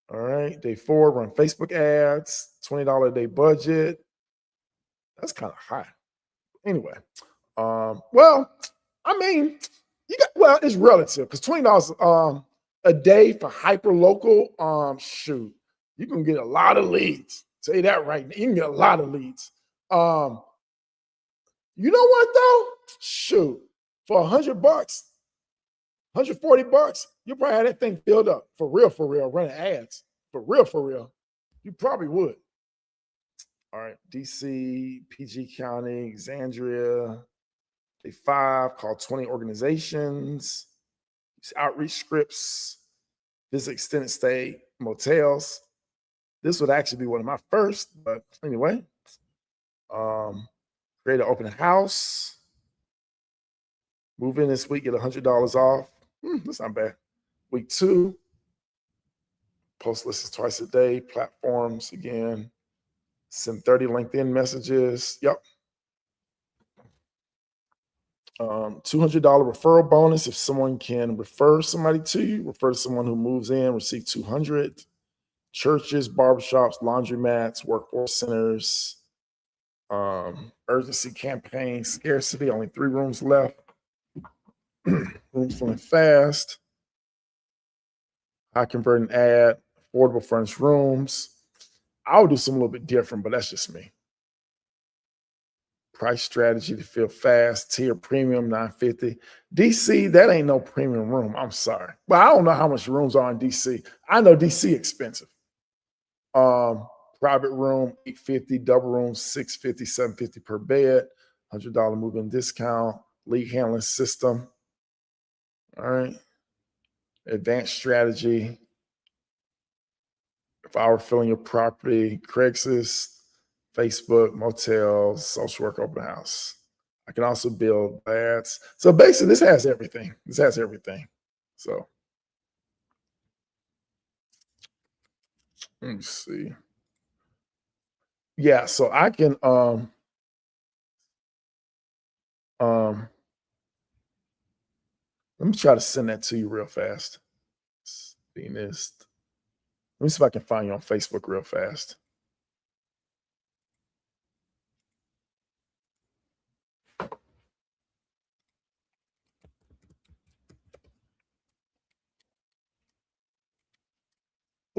All right. Day 4, run Facebook ads, $20 a day budget. That's kind of high. Anyway, well, I mean, it's relative because $20 a day for hyper local, shoot, you can get a lot of leads. Say that right now. You can get a lot of leads. You know what though? Shoot, for $100, $140, you probably have that thing filled up for real, running ads. For real. You probably would. All right, DC, PG County, Exandria. Day 5, call 20 organizations. Use outreach scripts. Visit extended stay motels. This would actually be one of my first, but anyway. Create an open house. Move in this week, get $100 off. That's not bad. Week 2, post listings twice a day. Platforms again. Send 30 LinkedIn messages. Yep. $200 referral bonus if someone can refer somebody to you. Refer to someone who moves in, receive 200. Churches, barbershops, laundromats, workforce centers, urgency campaign, scarcity, only 3 rooms left. Rooms filling fast. High converting ad, affordable furnished rooms. I would do something a little bit different, but that's just me. Price strategy to fill fast, tier premium, $950. DC, that ain't no premium room. I'm sorry. But I don't know how much rooms are in DC. I know DC expensive. Private room, $850, double room, $650, $750 per bed, $100 move-in discount, lead handling system. All right. Advanced strategy. If I were filling your property, Craigslist, Facebook, motels, social work, open house. I can also build ads. So basically, this has everything. This has everything. So let me see. Yeah, so I can let me try to send that to you real fast. Venus. Let me see if I can find you on Facebook real fast.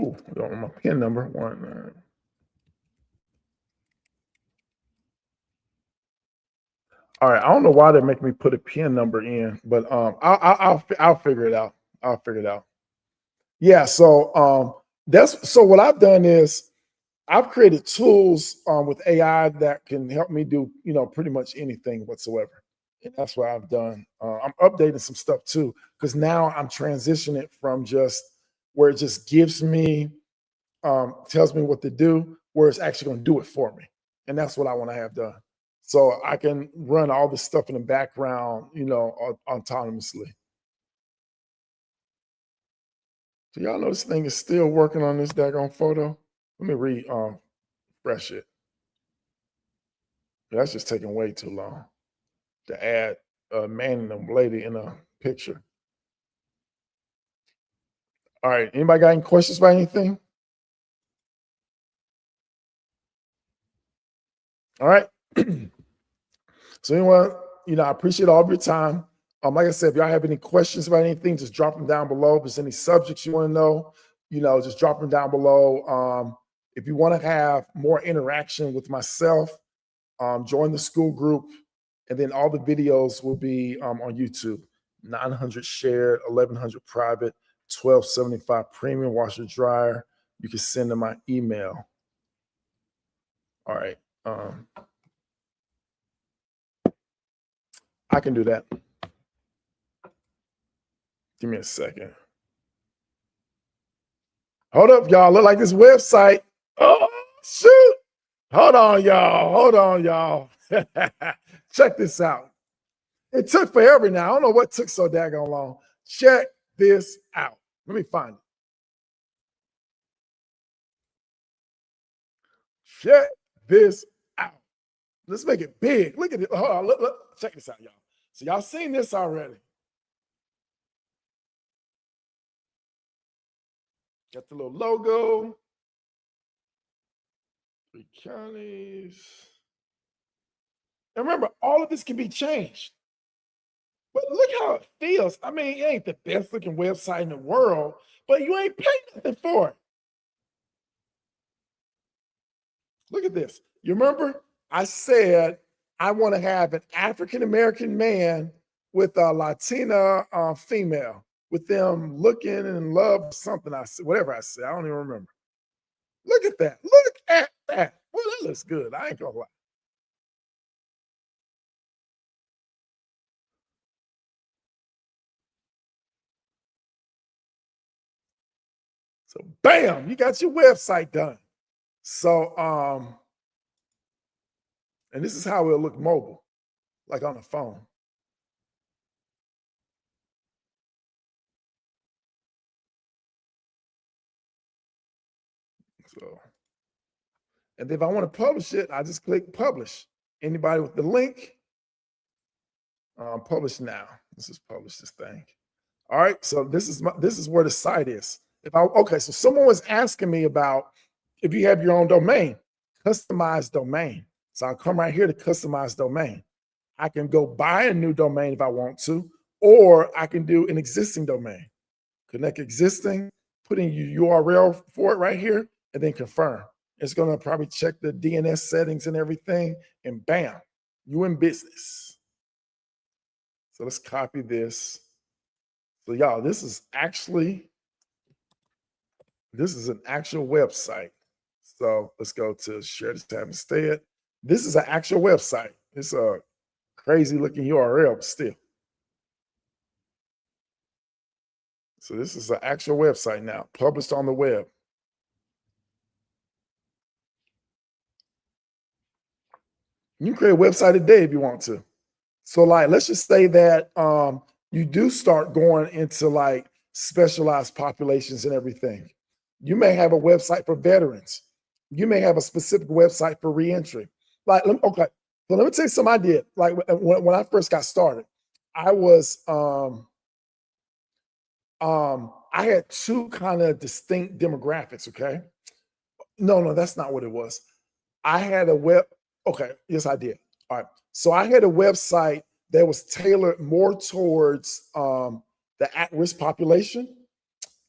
Oh, I don't know my PIN number. One. All right. I don't know why they're making me put a PIN number in, but I'll figure it out. I'll figure it out. Yeah. So so what I've done is I've created tools with AI that can help me do pretty much anything whatsoever, and that's what I've done. I'm updating some stuff too because now I'm transitioning from just where it just gives me tells me what to do, where it's actually going to do it for me. And that's what I want to have done. So I can run all this stuff in the background, autonomously. So y'all know this thing is still working on this daggone photo. Let me refresh it. That's just taking way too long to add a man and a lady in a picture. All right. Anybody got any questions about anything? All right. So anyone, I appreciate all of your time. Like I said, if y'all have any questions about anything, just drop them down below. If there's any subjects you want to know, just drop them down below. If you want to have more interaction with myself, join the school group, and then all the videos will be on YouTube. 900 shared, 1100 private, 1275 premium washer dryer. You can send them my email. All right. I can do that. Give me a second. Hold up, y'all. Look like this website. Oh, shoot. Hold on, y'all. Hold on, y'all. Check this out. It took forever now. I don't know what took so daggone long. Check this out. Let me find it. Check this out. Let's make it big. Look at it. Hold on. Look. Check this out, y'all. So y'all seen this already. Got the little logo. 3 counties. And remember, all of this can be changed. But look how it feels. I mean, it ain't the best looking website in the world, but you ain't paying nothing for it. Look at this. You remember I said I want to have an African American man with a Latina female, with them looking in love or something. I said, whatever I said, I don't even remember. Look at that. Look at that. Well, that looks good. I ain't gonna lie. So bam, you got your website done. So and this is how it'll look mobile, like on a phone. So, and if I want to publish it, I just click publish. Anybody with the link, Publish now. Let's just publish this thing. All right. So this is where the site is. Okay, so someone was asking me about if you have your own domain, customize domain. So I'll come right here to customize domain. I can go buy a new domain if I want to, or I can do an existing domain. Connect existing, put in your URL for it right here, and then confirm. It's going to probably check the DNS settings and everything, and bam, you in business. So let's copy this. So y'all, this is an actual website. So let's go to share this tab instead. This is an actual website. It's a crazy looking URL, but still. So this is an actual website now, published on the web. You can create a website today if you want to. So like, let's just say that you do start going into like specialized populations and everything. You may have a website for veterans. You may have a specific website for reentry. Like, okay, so let me tell you something I did. Like when I first got started, I was I had two kind of distinct demographics. Okay, no, that's not what it was. I had a okay, yes, I did. All right, so I had a website that was tailored more towards the at-risk population.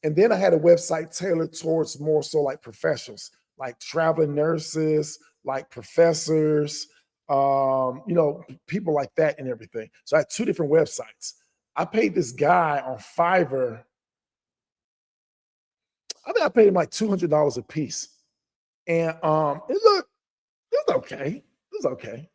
And then I had a website tailored towards more so like professionals, like traveling nurses, like professors, people like that and everything. So I had two different websites. I paid this guy on Fiverr. I think I paid him like $200 a piece. And it was okay. It was okay.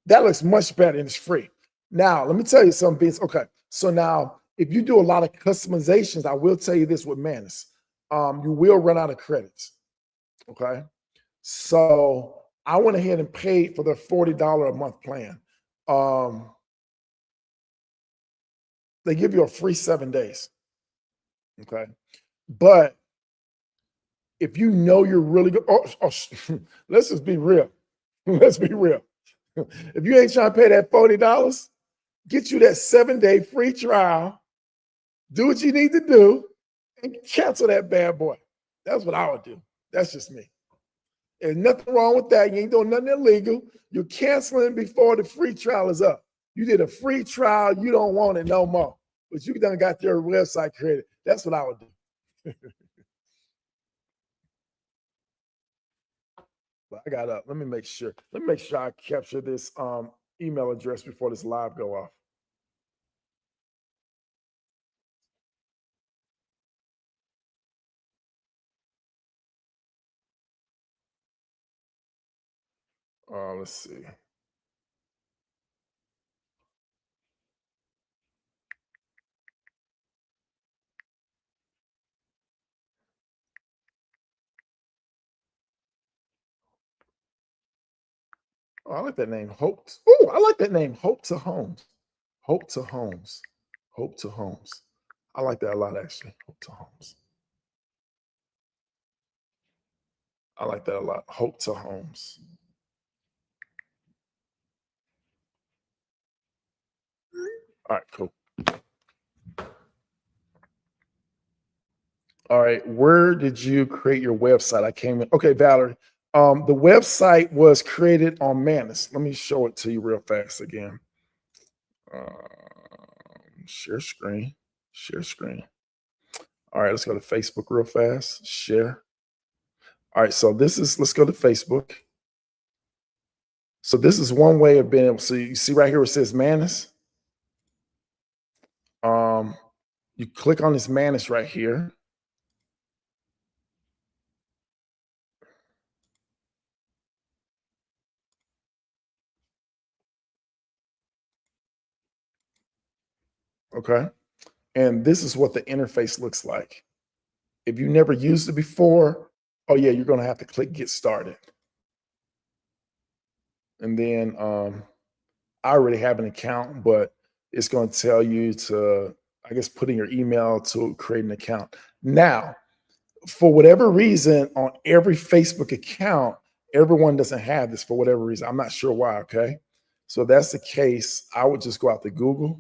That looks much better and it's free. Now, let me tell you something, Vince. Okay, so now if you do a lot of customizations, I will tell you this with Manus, you will run out of credits. Okay, so I went ahead and paid for the $40 a month plan. They give you a free 7 days. Okay, but if you know you're really good, let's just be real. Let's be real. If you ain't trying to pay that $40, get you that 7-day free trial. Do what you need to do and cancel that bad boy. That's what I would do. That's just me. There's nothing wrong with that. You ain't doing nothing illegal. You're canceling before the free trial is up. You did a free trial. You don't want it no more. But you done got your website created. That's what I would do. But I got up. Let me make sure. I capture this email address before this live go off. Let's see. Oh, I like that name, Hope. Oh, I like that name, Hope to Homes. Hope to Homes. Hope to Homes. I like that a lot, actually. Hope to Homes. I like that a lot. Hope to Homes. All right, cool. All right, where did you create your website? I came in. Okay, Valerie. The website was created on Manus. Let me show it to you real fast again. Share screen. Share screen. All right, let's go to Facebook real fast. Share. All right, so let's go to Facebook. So this is one way of being able to see. You see right here where it says Manus. You click on this Manus right here. Okay. And this is what the interface looks like. If you never used it before, oh yeah, you're going to have to click get started. And then I already have an account, but it's going to tell you to, I guess, put in your email to create an account. Now, for whatever reason, on every Facebook account, everyone doesn't have this for whatever reason. I'm not sure why, okay? So if that's the case, I would just go out to Google.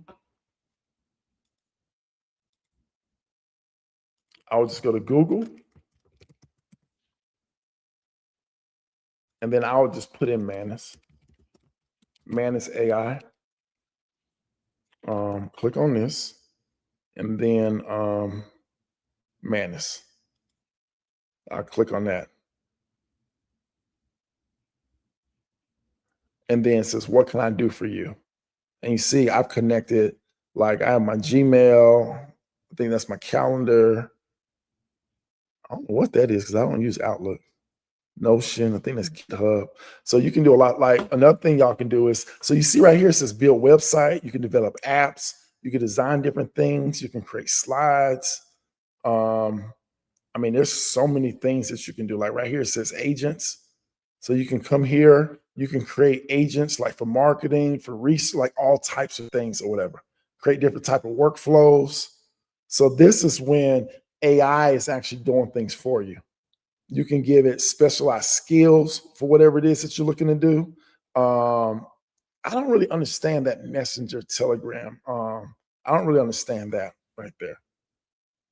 I would just go to Google. And then I would just put in Manus AI. Click on this. And then Manus. I'll click on that. And then it says, what can I do for you? And you see, I've connected, like I have my Gmail. I think that's my calendar. I don't know what that is because I don't use Outlook. Notion, I think that's GitHub. So you can do a lot. Like another thing y'all can do is, so you see right here, it says build website. You can develop apps. You can design different things. You can create slides. I mean, there's so many things that you can do. Like right here, it says agents. So you can come here, you can create agents like for marketing, for research, like all types of things or whatever. Create different type of workflows. So this is when AI is actually doing things for you. You can give it specialized skills for whatever it is that you're looking to do. I don't really understand that Messenger Telegram. I don't really understand that right there.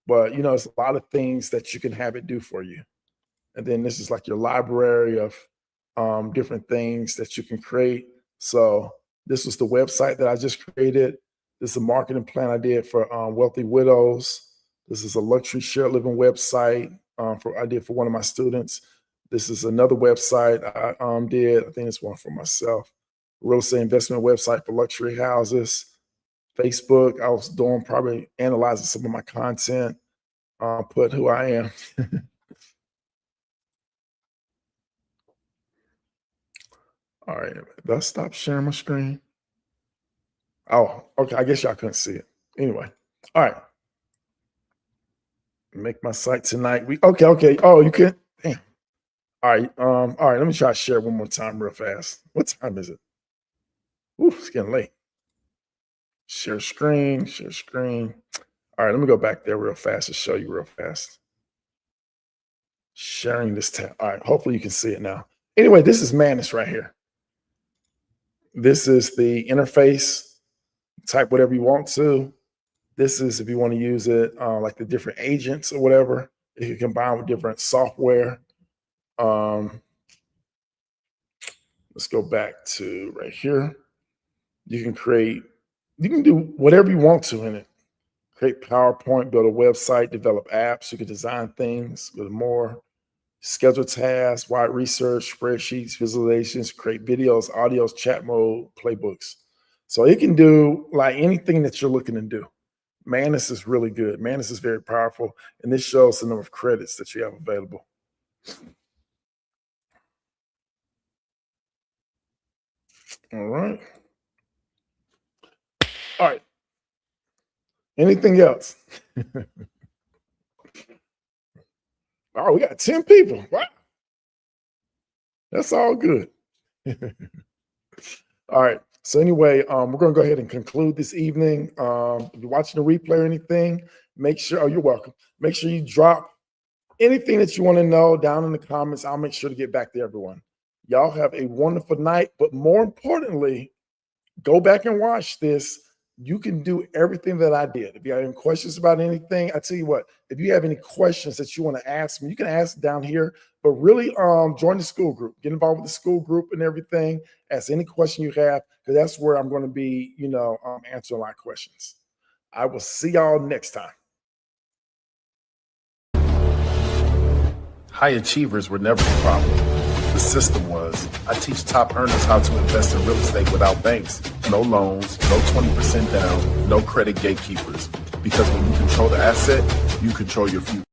But you know, it's a lot of things that you can have it do for you. And then this is like your library of different things that you can create. So this was the website that I just created. This is a marketing plan I did for wealthy widows. This is a luxury shared living website I did for one of my students. This is another website I did. I think it's one for myself. Real estate investment website for luxury houses. Facebook, I was doing probably analyzing some of my content. Put who I am. All right, did I stop sharing my screen? Oh, okay, I guess y'all couldn't see it. Anyway, all right. Make my site tonight. Okay. Oh, you can. Damn. All right, let me try to share one more time real fast. What time is it? Ooh, it's getting late. Share screen. All right, let me go back there real fast to show you real fast. Sharing this tab. All right, hopefully you can see it now. Anyway, this is Manus right here. This is the interface. Type whatever you want to. This is if you want to use it like the different agents or whatever. You can combine with different software. Let's go back to right here. You can do whatever you want to in it. Create PowerPoint, build a website, develop apps. You can design things with more. Schedule tasks, wide research, spreadsheets, visualizations, create videos, audios, chat mode, playbooks. So it can do like anything that you're looking to do. Manus is really good. Manus is very powerful. And this shows the number of credits that you have available. All right. All right. Anything else? Oh, we got 10 people. Wow. That's all good. All right. So anyway, we're going to go ahead and conclude this evening. If you're watching the replay or anything, make sure, oh, you're welcome. Make sure you drop anything that you want to know down in the comments. I'll make sure to get back to everyone. Y'all have a wonderful night. But more importantly, go back and watch this. You can do everything that I did. If you have any questions about anything, I tell you what, if you have any questions that you want to ask me, you can ask down here, but really join the school group, get involved with the school group and everything. Ask any question you have, because that's where I'm going to be, answering a lot of questions. I will see y'all next time. High achievers were never the problem. The system was. I teach top earners how to invest in real estate without banks, no loans, no 20% down, no credit gatekeepers. Because when you control the asset, you control your future.